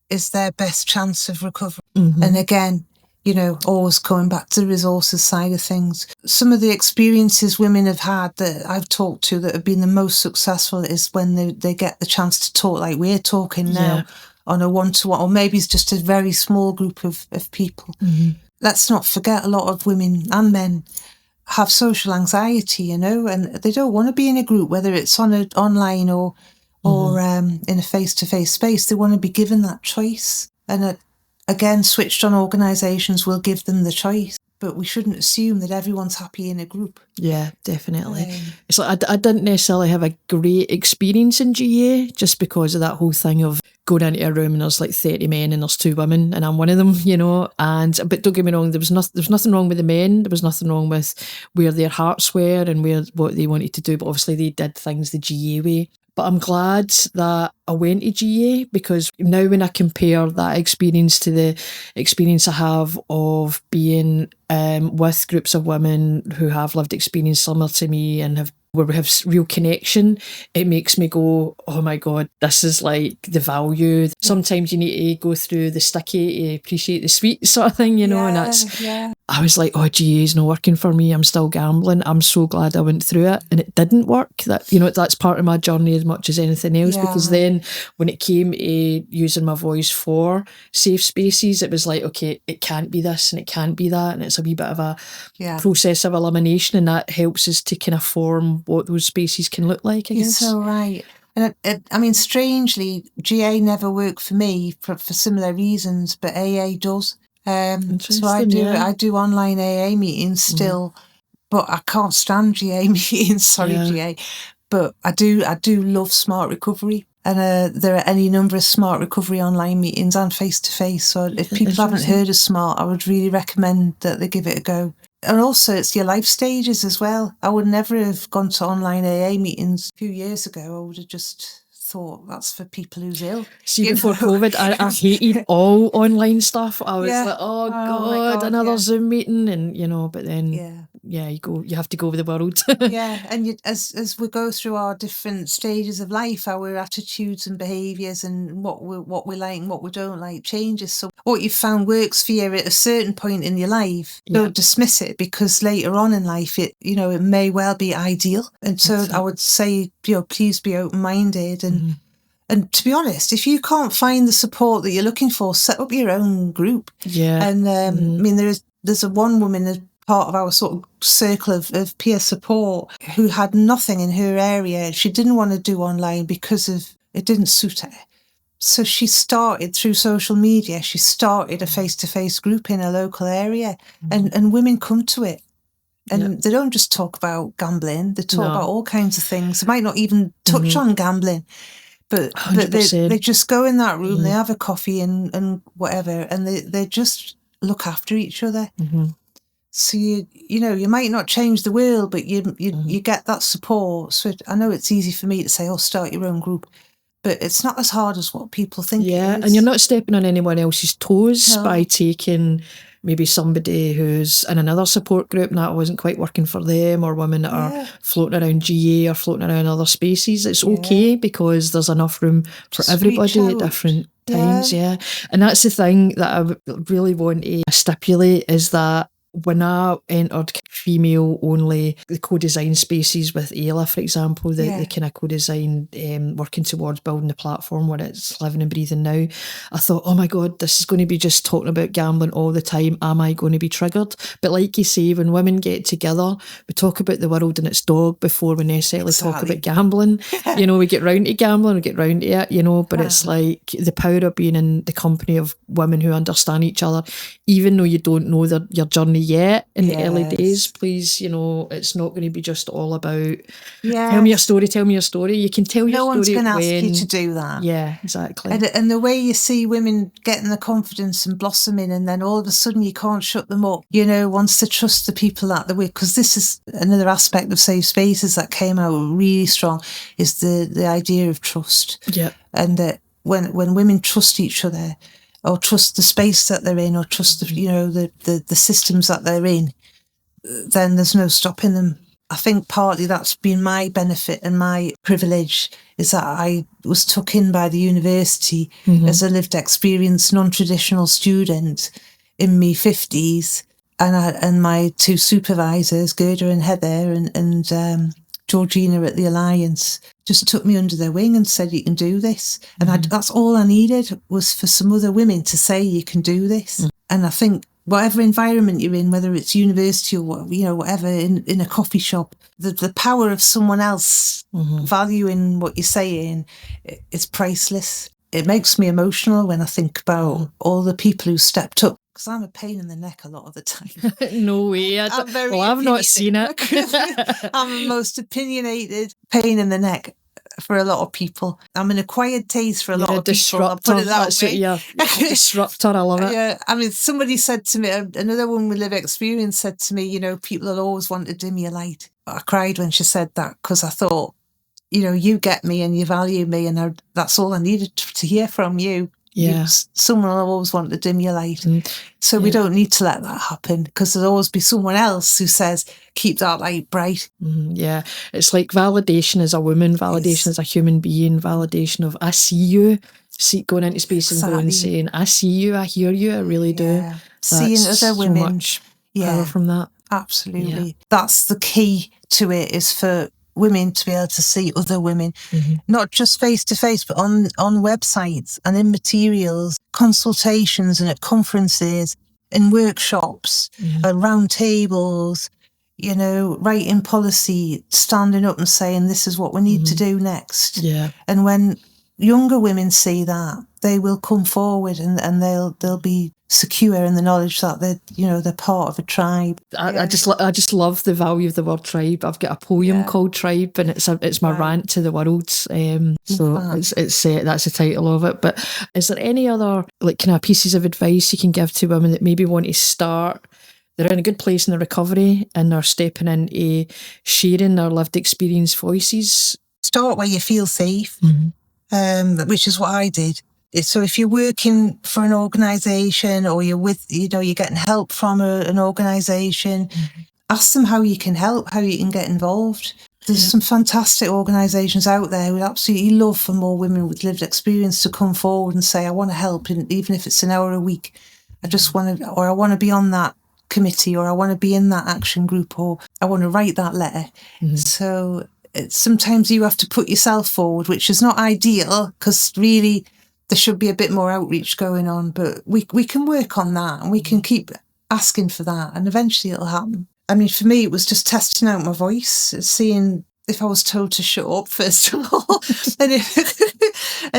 is their best chance of recovery. And again, you know, always coming back to the resources side of things. Some of the experiences women have had that I've talked to that have been the most successful is when they get the chance to talk like we're talking now on a one-to-one, or maybe it's just a very small group of people. Let's not forget, a lot of women and men have social anxiety, you know, and they don't want to be in a group, whether it's online or in a face-to-face space. They want to be given that choice. And again, switched on organisations will give them the choice, but we shouldn't assume that everyone's happy in a group. Yeah, definitely. It's like I didn't necessarily have a great experience in GA just because of that whole thing of going into a room and there's like 30 men and there's 2 women and I'm one of them, you know. But don't get me wrong, there was nothing wrong with the men. There was nothing wrong with where their hearts were and what they wanted to do. But obviously they did things the GA way. But I'm glad that I went to GA, because now when I compare that experience to the experience I have of being with groups of women who have lived experience similar to me and where we have real connection, it makes me go, oh my God, this is like the value. Sometimes you need to go through the sticky to appreciate the sweet sort of thing, you know, and that's... I was like, oh, GA is not working for me. I'm still gambling. I'm so glad I went through it. And it didn't work. That, you know, that's part of my journey as much as anything else, because then when it came to using my voice for safe spaces, it was like, okay, it can't be this and it can't be that. And it's a wee bit of a process of elimination, and that helps us to kind of form what those spaces can look like, I guess. You're so right. And I mean, strangely, GA never worked for me for similar reasons, but AA does. So I do online AA meetings still, but I can't stand GA meetings. Sorry, GA, but I do love Smart Recovery, and there are any number of Smart Recovery online meetings and face to face. So if people haven't heard of Smart, I would really recommend that they give it a go. And also, it's your life stages as well. I would never have gone to online AA meetings a few years ago. I would have just thought that's for people who's ill. See, before COVID, I hated all online stuff. I was like, oh God, another Zoom meeting, and you know. But then you have to go with the world. Yeah, and as we go through our different stages of life, our attitudes and behaviours and what we like and what we don't like changes. So what you found works for you at a certain point in your life, don't dismiss it, because later on in life it may well be ideal. And so I would say, please be open-minded and and to be honest, if you can't find the support that you're looking for, set up your own group. Yeah. And I mean, there's a one woman as part of our sort of circle of peer support who had nothing in her area. She didn't want to do online because it didn't suit her. So she started through social media. She started a face-to-face group in a local area, and women come to it. And they don't just talk about gambling. They talk about all kinds of things. They might not even touch on gambling. But they just go in that room, they have a coffee and whatever, and they just look after each other. So you might not change the world, but you get that support. So I know it's easy for me to say, start your own group, but it's not as hard as what people think it is. And you're not stepping on anyone else's toes by taking maybe somebody who's in another support group and that wasn't quite working for them, or women that are floating around GA or floating around other spaces. It's okay, because there's enough room for everybody at different times. And that's the thing that I really want to stipulate, is that when I entered female only, the co-design spaces with Ayla, for example, the kind of co-design working towards building the platform where it's living and breathing now, I thought, oh my God, this is going to be just talking about gambling all the time. Am I going to be triggered? But like you say, when women get together, we talk about the world and its dog before we necessarily talk about gambling. We get round to gambling, we get round to it, but it's like the power of being in the company of women who understand each other, even though you don't know your journey yet in the early days. Please, it's not going to be just all about tell me your story. You can tell your story. No one's going to ask you to do that. Yeah, exactly. And the way you see women getting the confidence and blossoming, and then all of a sudden you can't shut them up, once they trust the people that they're with, because this is another aspect of safe spaces that came out really strong, is the idea of trust. And that when women trust each other, or trust the space that they're in, or trust the systems that they're in, then there's no stopping them. I think partly that's been my benefit and my privilege, is that I was took in by the university as a lived experience non-traditional student in my 50s, and my two supervisors, Gerda and Heather, and Georgina at the Alliance, just took me under their wing and said, you can do this. And that's all I needed, was for some other women to say, you can do this. And I think whatever environment you're in, whether it's university or whatever, in a coffee shop, the power of someone else valuing what you're saying is priceless. It makes me emotional when I think about all the people who stepped up, because I'm a pain in the neck a lot of the time. No way. I've not seen it. I'm the most opinionated pain in the neck for a lot of people. I'm an acquired taste for a lot of people. I'll put it that way. Disruptor, I love it. Yeah, I mean, somebody said to me, another woman with lived experience said to me, people will always want to dim your light. I cried when she said that, because I thought, you get me and you value me, and that's all I needed to hear from you. Someone will always want to dim your light. So we don't need to let that happen, because there'll always be someone else who says, keep that light bright. It's like validation as a woman, validation as a human being, validation of, I see you. See, going into space and going saying, I see you, I hear you, I really do. Seeing other women. So much power from that. Absolutely. That's the key to it, is for women to be able to see other women, not just face to face, but on websites and in materials, consultations and at conferences, in workshops, at round tables, writing policy, standing up and saying, this is what we need to do next. And when younger women see that, they will come forward and they'll be secure in the knowledge that they're part of a tribe. I just love the value of the word tribe. I've got a poem called Tribe, and it's my rant to the world. So it's that's the title of it. But is there any other kind of pieces of advice you can give to women that maybe want to start? They're in a good place in their recovery and they're stepping into sharing their lived experience voices. Start where you feel safe, which is what I did. So if you're working for an organisation, or you're with, you're getting help from an organisation, ask them how you can help, how you can get involved. There's some fantastic organisations out there who would absolutely love for more women with lived experience to come forward and say, I want to help, and even if it's an hour a week, I just want to, or I want to be on that committee, or I want to be in that action group, or I want to write that letter. So sometimes you have to put yourself forward, which is not ideal, because really there should be a bit more outreach going on, but we can work on that, and we can keep asking for that, and eventually it'll happen. I mean, for me, it was just testing out my voice, seeing if I was told to shut up, first of all, and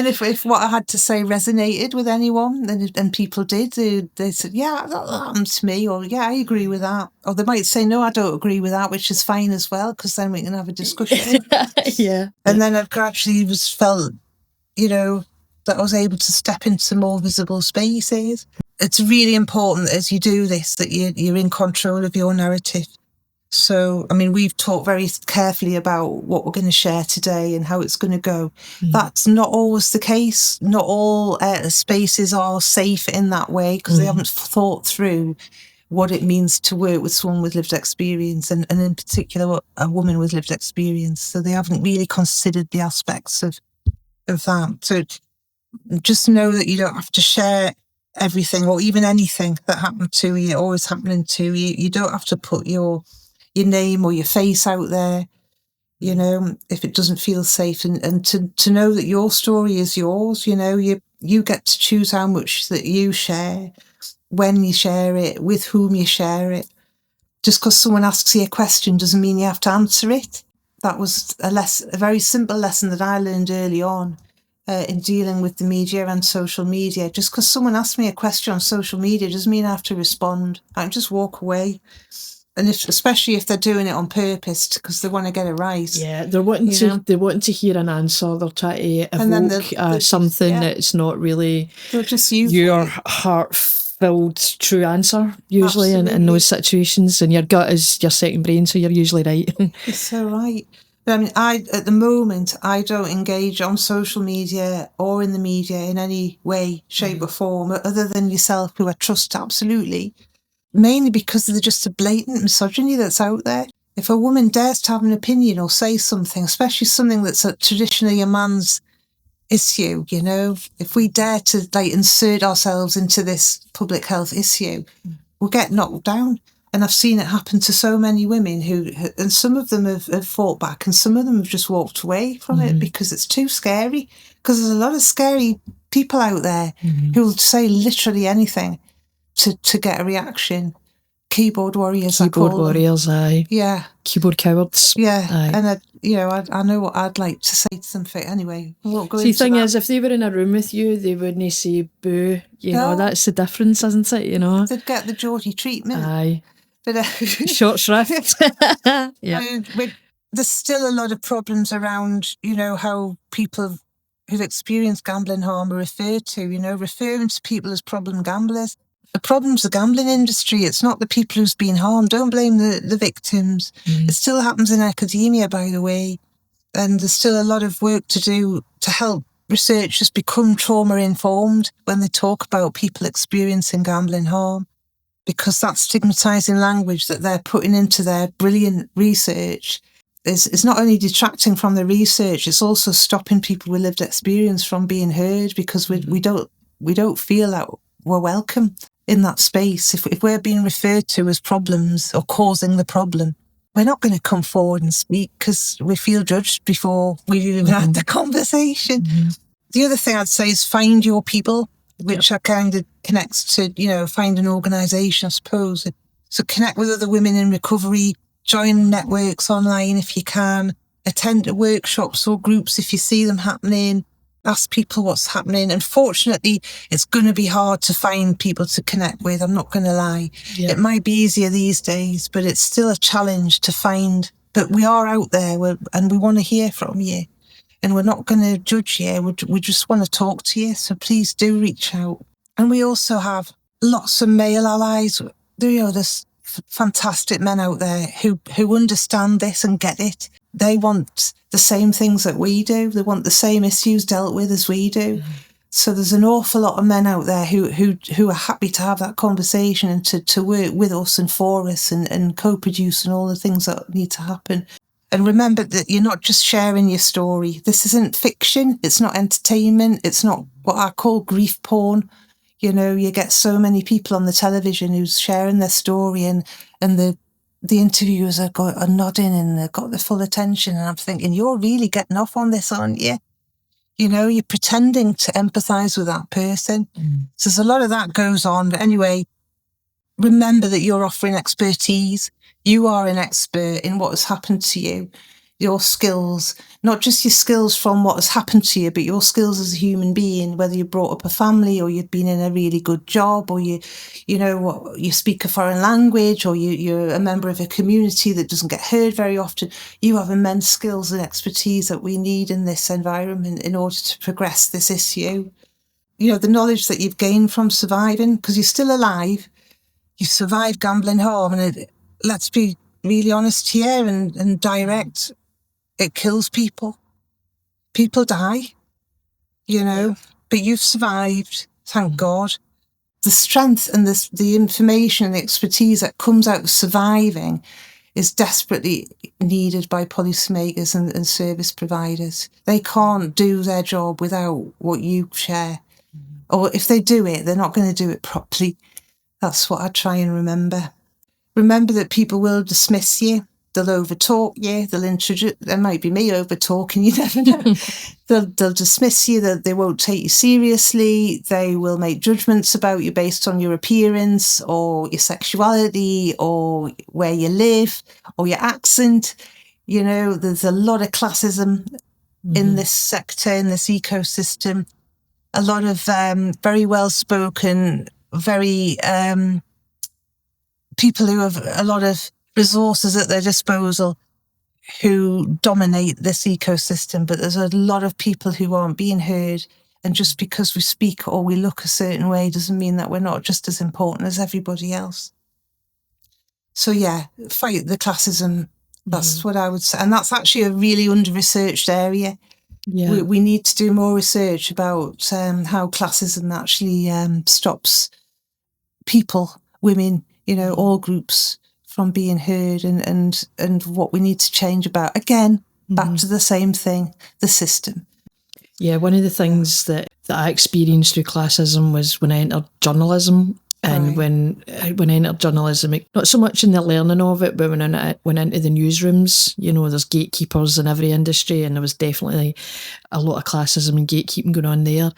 if what I had to say resonated with anyone, and people did, they said, yeah, that happened to me, or yeah, I agree with that. Or they might say, no, I don't agree with that, which is fine as well, because then we can have a discussion. And then I've gradually felt, that I was able to step into more visible spaces. It's really important as you do this that you're in control of your narrative. So, I mean, we've talked very carefully about what we're going to share today and how it's going to go. That's not always the case. Not all spaces are safe in that way, because they haven't thought through what it means to work with someone with lived experience, and in particular a woman with lived experience. So they haven't really considered the aspects of that. So just know that you don't have to share everything, or even anything that happened to you or is happening to you. You don't have to put your name or your face out there, if it doesn't feel safe, and to know that your story is yours. You get to choose how much that you share, when you share it, with whom you share it. Just because someone asks you a question doesn't mean you have to answer it. That was a very simple lesson that I learned early on in dealing with the media and social media. Just because someone asks me a question on social media doesn't mean I have to respond. I can just walk away. And especially if they're doing it on purpose because they want to get it right. Yeah, they're wanting to hear an answer. They're trying to evoke something that's not really your heart-filled true answer, usually in those situations. And your gut is your second brain, so you're usually right. You're so right. But I mean, at the moment, I don't engage on social media or in the media in any way, shape or form, other than yourself, who I trust absolutely. Mainly because there's just a blatant misogyny that's out there. If a woman dares to have an opinion or say something, especially something that's traditionally a man's issue, if we dare to insert ourselves into this public health issue, we'll get knocked down. And I've seen it happen to so many women and some of them have fought back, and some of them have just walked away from it because it's too scary. Because there's a lot of scary people out there who will say literally anything to get a reaction. Keyboard warriors, aye. Yeah. Keyboard cowards. Yeah. Aye. And I know what I'd like to say to them. Anyway, we won't go into the thing that. is, if they were in a room with you, they wouldn't say boo. No. That's the difference, isn't it? They'd get the Geordie treatment. Aye. But short shrift. Yeah. There's still a lot of problems around, how people who've experienced gambling harm are referred to, referring to people as problem gamblers. The problem's the gambling industry. It's not the people who's been harmed. Don't blame the victims. It still happens in academia, by the way. And there's still a lot of work to do to help researchers become trauma-informed when they talk about people experiencing gambling harm. Because that stigmatising language that they're putting into their brilliant research is not only detracting from the research, it's also stopping people with lived experience from being heard, because we don't feel that we're welcome in that space. If we're being referred to as problems or causing the problem, we're not going to come forward and speak because we feel judged before we've even had the conversation. The other thing I'd say is find your people, which kind of connects to, find an organisation, I suppose. So connect with other women in recovery, join networks online if you can, attend workshops or groups if you see them happening, ask people what's happening. Unfortunately, it's going to be hard to find people to connect with, I'm not going to lie. It might be easier these days, but it's still a challenge to find. But we are out there and we want to hear from you. And we're not going to judge you. We just want to talk to you. So please do reach out. And we also have lots of male allies. There's fantastic men out there who understand this and get it. They want the same things that we do. They want the same issues dealt with as we do. So there's an awful lot of men out there who are happy to have that conversation and to work with us and for us and co-produce and all the things that need to happen. And remember that you're not just sharing your story. This isn't fiction. It's not entertainment. It's not what I call grief porn. You know, you get so many people on the television who's sharing their story and the interviewers are nodding and they've got the full attention. And I'm thinking, you're really getting off on this, aren't you? You know, you're pretending to empathise with that person. So there's a lot of that goes on. But anyway, remember that you're offering expertise. You are an expert in what has happened to you, your skills, not just your skills from what has happened to you, but your skills as a human being, whether you brought up a family or you've been in a really good job or you speak a foreign language or you're a member of a community that doesn't get heard very often. You have immense skills and expertise that we need in this environment in order to progress this issue. You know, the knowledge that you've gained from surviving, because you're still alive, you survived gambling harm, and let's be really honest here and direct. It kills people. People die, you know, but you've survived, thank God. The strength and the information and the expertise that comes out of surviving is desperately needed by policymakers and service providers. They can't do their job without what you share. Or if they do it, they're not going to do it properly. That's what I try and remember. Remember that people will dismiss you. They'll overtalk you. They'll introduce. There might be me overtalking. You never know. They'll dismiss you. They won't take you seriously. They will make judgments about you based on your appearance or your sexuality or where you live or your accent. You know, there's a lot of classism in this sector, in this ecosystem. A lot of very well-spoken, very people who have a lot of resources at their disposal who dominate this ecosystem, but there's a lot of people who aren't being heard. And just because we speak or we look a certain way doesn't mean that we're not just as important as everybody else. So yeah, fight the classism. That's what I would say. And that's actually a really under-researched area. Yeah. We need to do more research about how classism actually stops people, women, you know, all groups from being heard and what we need to change about. Again, back to the same thing, the system. Yeah, one of the things that I experienced through classism was when I entered journalism. And when I entered journalism, not so much in the learning of it, but when I went into the newsrooms, you know, there's gatekeepers in every industry, and there was definitely a lot of classism and gatekeeping going on there.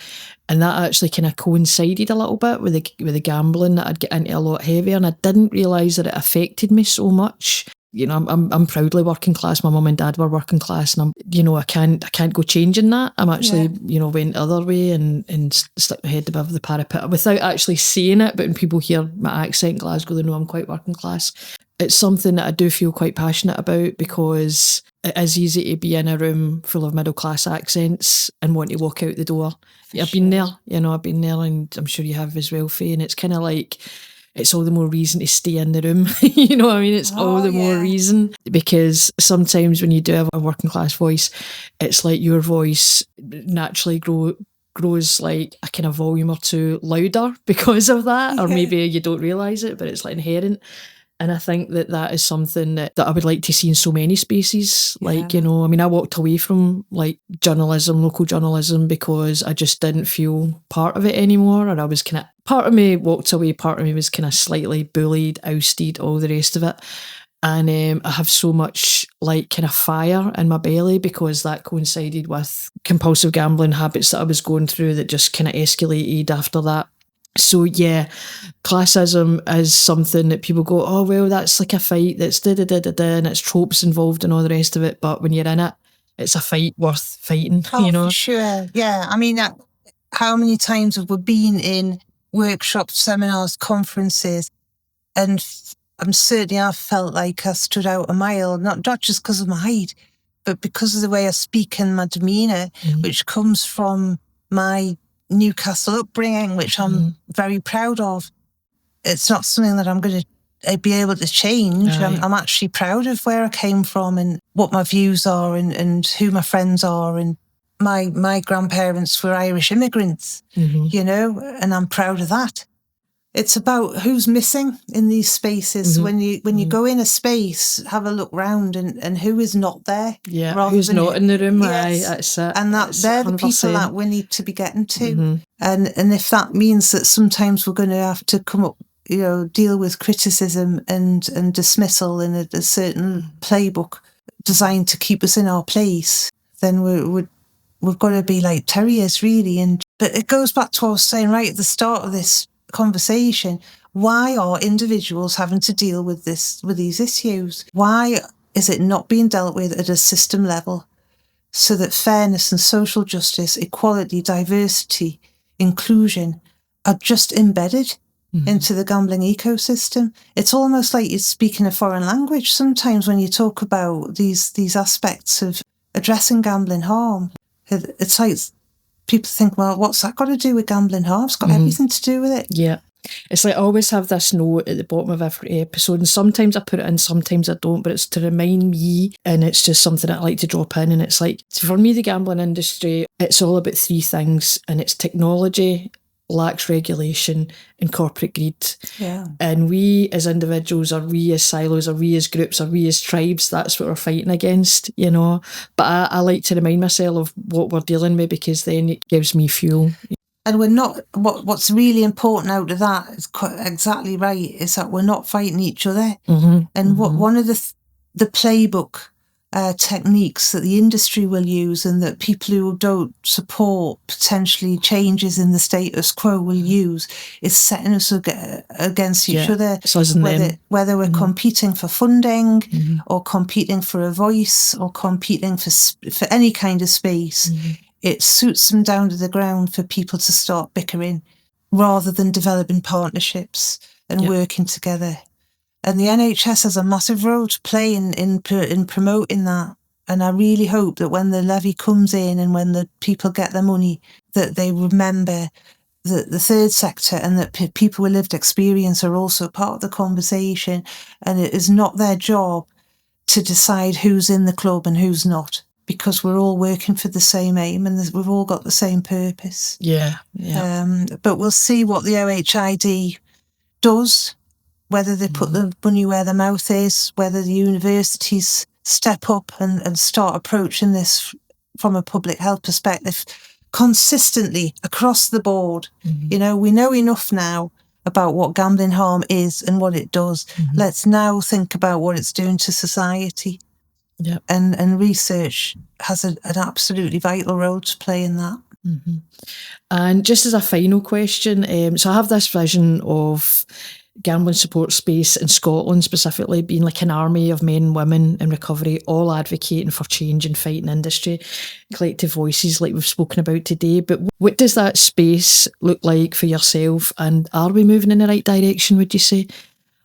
And that actually kind of coincided a little bit with the gambling that I'd get into a lot heavier, and I didn't realise that it affected me so much. You know, I'm proudly working class. My mum and dad were working class, and I can't go changing that. I'm actually, went the other way and stuck my head above the parapet without actually saying it. But when people hear my accent, Glasgow, they know I'm quite working class. It's something that I do feel quite passionate about, because it is easy to be in a room full of middle class accents and want to walk out the door. I've been there, I've been there, and I'm sure you have as well, Faye. And it's kind of like, it's all the more reason to stay in the room. You know what I mean? It's all the more reason, because sometimes when you do have a working class voice, it's like your voice naturally grows like a kind of volume or two louder because of that, or maybe you don't realise it, but it's like inherent. And I think that is something that I would like to see in so many spaces. Like, I walked away from like journalism, local journalism, because I just didn't feel part of it anymore. And I was part of me walked away, part of me was kind of slightly bullied, ousted, all the rest of it. And I have so much like kind of fire in my belly, because that coincided with compulsive gambling habits that I was going through that just kind of escalated after that. So yeah, classism is something that people go, oh, well, that's like a fight, that's da-da-da-da-da, and it's tropes involved and all the rest of it. But when you're in it, it's a fight worth fighting, For sure, yeah. I mean, how many times have we been in workshops, seminars, conferences, and I've felt like I stood out a mile, not just because of my height, but because of the way I speak and my demeanour, which comes from my Newcastle upbringing, which I'm very proud of. It's not something that I'm going to be able to change. I'm actually proud of where I came from and what my views are and who my friends are and my grandparents were Irish immigrants, you know, and I'm proud of that. It's about who's missing in these spaces. When you go in a space, have a look round and who is not there. Yeah, who's not in the room. Yes. That's it. And they're the 100%. people that we need to be getting to. And if that means that sometimes we're going to have to come up, you know, deal with criticism and dismissal in a certain playbook designed to keep us in our place, then we've got to be like terriers, really. But it goes back to what I was saying right at the start of this conversation. Why are individuals having to deal with these issues? Why is it not being dealt with at a system level so that fairness and social justice, equality, diversity, inclusion are just embedded into the gambling ecosystem? It's almost like you're speaking a foreign language sometimes when you talk about these aspects of addressing gambling harm. It's like people think, well, what's that got to do with gambling harm? It's got everything to do with it. Yeah. It's like I always have this note at the bottom of every episode, and sometimes I put it in, sometimes I don't, but it's to remind me, and it's just something that I like to drop in. And it's like, for me, the gambling industry, it's all about three things, and it's technology, lax regulation, and corporate greed. Yeah. And we as individuals, or we as silos, or we as groups, or we as tribes, that's what we're fighting against, you know. But I like to remind myself of what we're dealing with, because then it gives me fuel. And we're not, what's really important out of that is exactly right, is that we're not fighting each other. And one of the playbook techniques that the industry will use, and that people who don't support potentially changes in the status quo will use, is setting us against each other. So whether we're competing for funding or competing for a voice or competing for any kind of space. It suits them down to the ground for people to start bickering rather than developing partnerships and working together. And the NHS has a massive role to play in promoting that. And I really hope that when the levy comes in and when the people get their money, that they remember that the third sector and that people with lived experience are also part of the conversation. And it is not their job to decide who's in the club and who's not, because we're all working for the same aim and we've all got the same purpose. Yeah. But we'll see what the OHID does, whether they put the money where their mouth is, whether the universities step up and start approaching this from a public health perspective consistently across the board. You know, we know enough now about what gambling harm is and what it does. Let's now think about what it's doing to society. Yep. And research has an absolutely vital role to play in that. And just as a final question, so I have this vision of gambling support space in Scotland specifically being like an army of men and women in recovery, all advocating for change and fighting industry, collective voices like we've spoken about today. But what does that space look like for yourself, and are we moving in the right direction, would you say?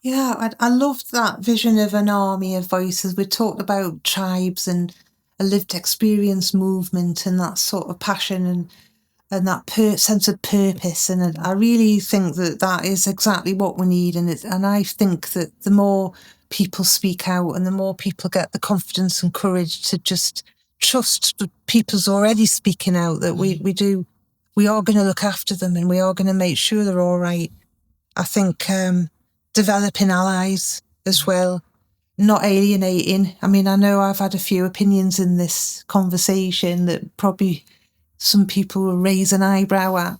Yeah, I loved that vision of an army of voices. We talked about tribes and a lived experience movement and that sort of passion and that sense of purpose. And I really think that is exactly what we need. And I think that the more people speak out and the more people get the confidence and courage to just trust the people's already speaking out, that we are going to look after them and we are going to make sure they're all right. I think developing allies as well, not alienating. I mean, I know I've had a few opinions in this conversation that probably some people will raise an eyebrow at,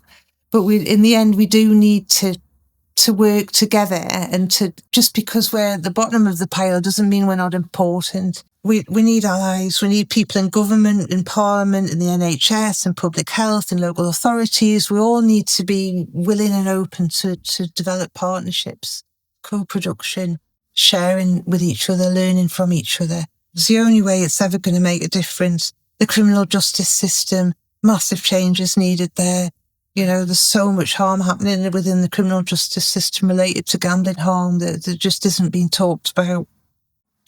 but in the end, we do need to work together, and to, just because we're at the bottom of the pile doesn't mean we're not important. We need allies. We need people in government, in parliament, in the NHS, in public health, in local authorities. We all need to be willing and open to develop partnerships, co-production, sharing with each other, learning from each other. It's the only way it's ever going to make a difference. The criminal justice system, massive changes needed there. You know, there's so much harm happening within the criminal justice system related to gambling harm that just isn't being talked about.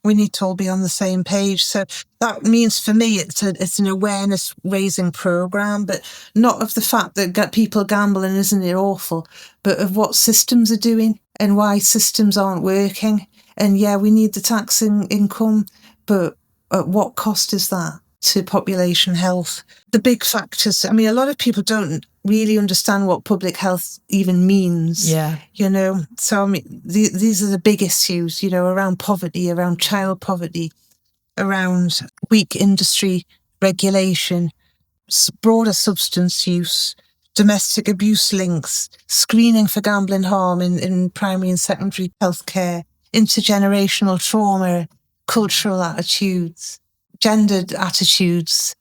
We need to all be on the same page. So that means for me, it's an awareness raising program, but not of the fact that people gamble and isn't it awful, but of what systems are doing and why systems aren't working. And yeah, we need the tax income, but at what cost is that? to population health. The big factors, I mean, a lot of people don't really understand what public health even means. Yeah. So I mean, these are the big issues, around poverty, around child poverty, around weak industry regulation, broader substance use, domestic abuse links, screening for gambling harm in primary and secondary healthcare, intergenerational trauma, cultural attitudes, gendered attitudes,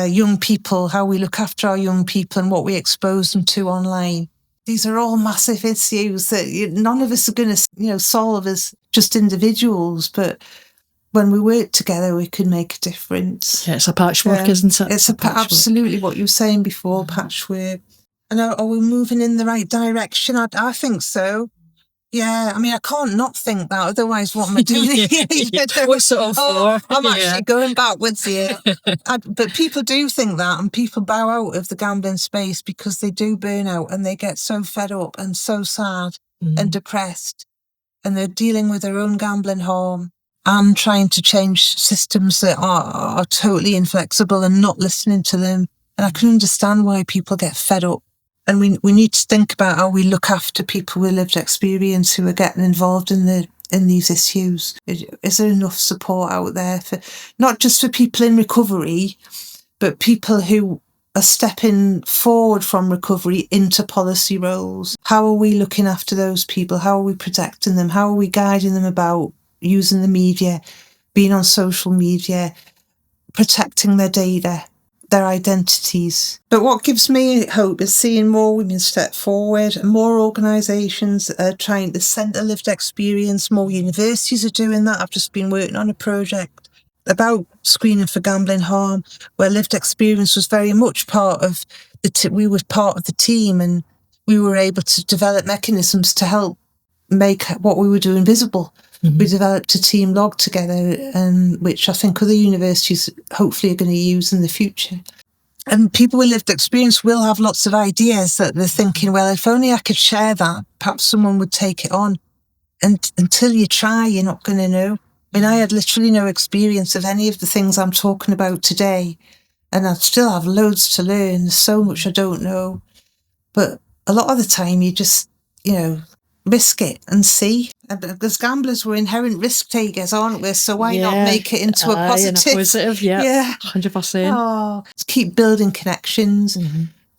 young people, how we look after our young people and what we expose them to online. These are all massive issues that none of us are going to, solve as just individuals, but when we work together, we can make a difference. Yeah, it's a patchwork, isn't it? It's absolutely what you were saying before, patchwork. And are we moving in the right direction? I think so. Yeah, I mean, I can't not think that. Otherwise, what am I doing here? What's it all for? I'm actually going backwards here. But people do think that, and people bow out of the gambling space because they do burn out and they get so fed up and so sad and depressed, and they're dealing with their own gambling harm and trying to change systems that are totally inflexible and not listening to them. And I can understand why people get fed up. And we need to think about how we look after people with lived experience who are getting involved in these issues. Is there enough support out there for not just for people in recovery, but people who are stepping forward from recovery into policy roles? How are we looking after those people? How are we protecting them? How are we guiding them about using the media, being on social media, protecting their data, their identities? But what gives me hope is seeing more women step forward, and more organisations are trying to centre lived experience. More universities are doing that. I've just been working on a project about screening for gambling harm, where lived experience was very much part of we were part of the team, and we were able to develop mechanisms to help make what we were doing visible. We developed a team log together, which I think other universities hopefully are going to use in the future. And people with lived experience will have lots of ideas that they're thinking, well, if only I could share that, perhaps someone would take it on. And until you try, you're not going to know. I mean, I had literally no experience of any of the things I'm talking about today, and I still have loads to learn. There's so much I don't know. But a lot of the time you just, risk it and see. Because gamblers were inherent risk takers, aren't we? So why not make it into a positive? Yeah, 100%. Oh, keep building connections.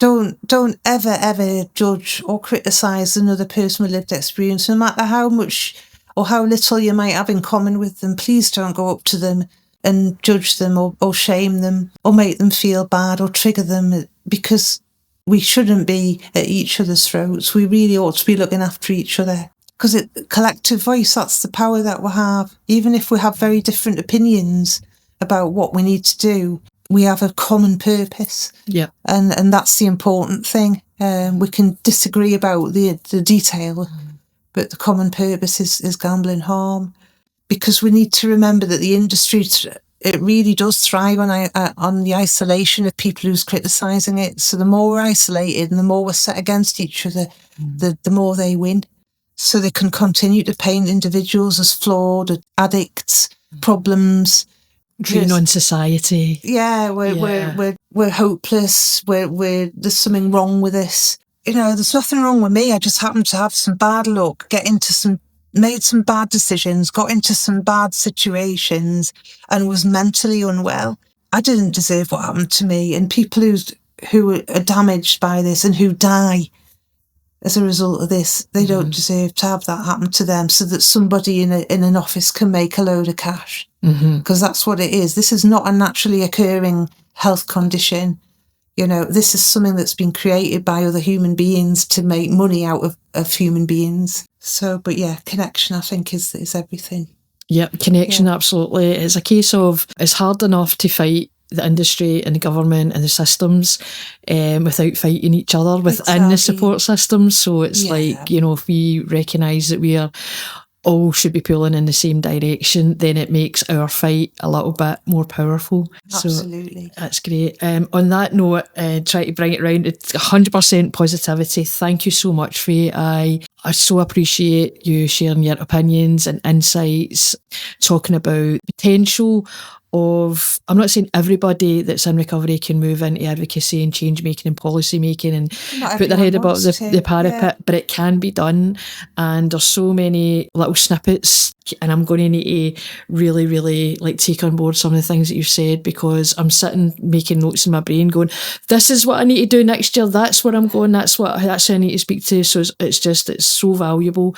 Don't ever judge or criticise another person with lived experience, no matter how much or how little you might have in common with them. Please don't go up to them and judge them or shame them or make them feel bad or trigger them, because we shouldn't be at each other's throats. We really ought to be looking after each other, because collective voice, that's the power that we have. Even if we have very different opinions about what we need to do, we have a common purpose. Yeah. And that's the important thing. We can disagree about the detail, but the common purpose is gambling harm. Because we need to remember that the industry, it really does thrive on the isolation of people who's criticising it. So the more we're isolated and the more we're set against each other, the more they win. So they can continue to paint individuals as flawed, addicts, problems, drain on society. Yeah, we're hopeless. There's something wrong with us. There's nothing wrong with me. I just happened to have some bad luck, made some bad decisions, got into some bad situations, and was mentally unwell. I didn't deserve what happened to me. And people who are damaged by this and who die as a result of this, they don't deserve to have that happen to them, so that somebody in an office can make a load of cash. Because that's what it is. This is not a naturally occurring health condition. This is something that's been created by other human beings to make money out of human beings. So, but yeah, connection, I think, is everything. Yep, connection, absolutely. It's a case of, it's hard enough to fight the industry and the government and the systems without fighting each other within the support systems. So it's like, if we recognise that we are all should be pulling in the same direction, then it makes our fight a little bit more powerful. Absolutely. So that's great. On that note, try to bring it round to 100% positivity. Thank you so much, Fay. I so appreciate you sharing your opinions and insights, talking about potential of, I'm not saying everybody that's in recovery can move into advocacy and change making and policy making and put their head above the parapet, but it can be done. And there's so many little snippets, and I'm going to need to really, really like take on board some of the things that you've said, because I'm sitting making notes in my brain going, this is what I need to do next year. That's where I'm going. That's who I need to speak to. So it's so valuable.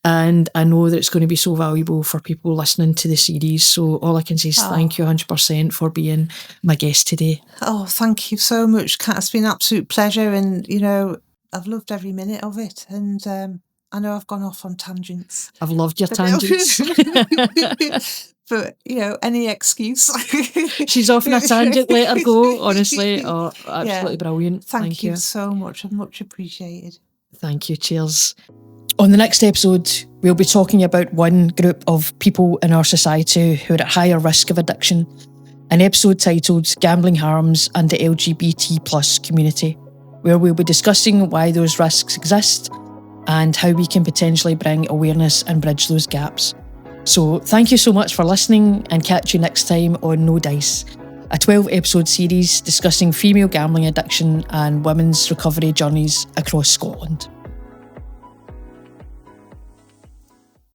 And I know that it's going to be so valuable for people listening to the series. So all I can say is thank you 100% for being my guest today. Oh, thank you so much, Kat. It's been an absolute pleasure. And, you know, I've loved every minute of it. And I know I've gone off on tangents. I've loved your tangents. But, you know, any excuse. She's off on a tangent, let her go, honestly. Oh, absolutely brilliant. Thank you so much. I'm much appreciated. Thank you. Cheers. On the next episode, we'll be talking about one group of people in our society who are at higher risk of addiction, an episode titled Gambling Harms and the LGBT+ community, where we'll be discussing why those risks exist and how we can potentially bring awareness and bridge those gaps. So thank you so much for listening, and catch you next time on No Dice, a 12-episode series discussing female gambling addiction and women's recovery journeys across Scotland.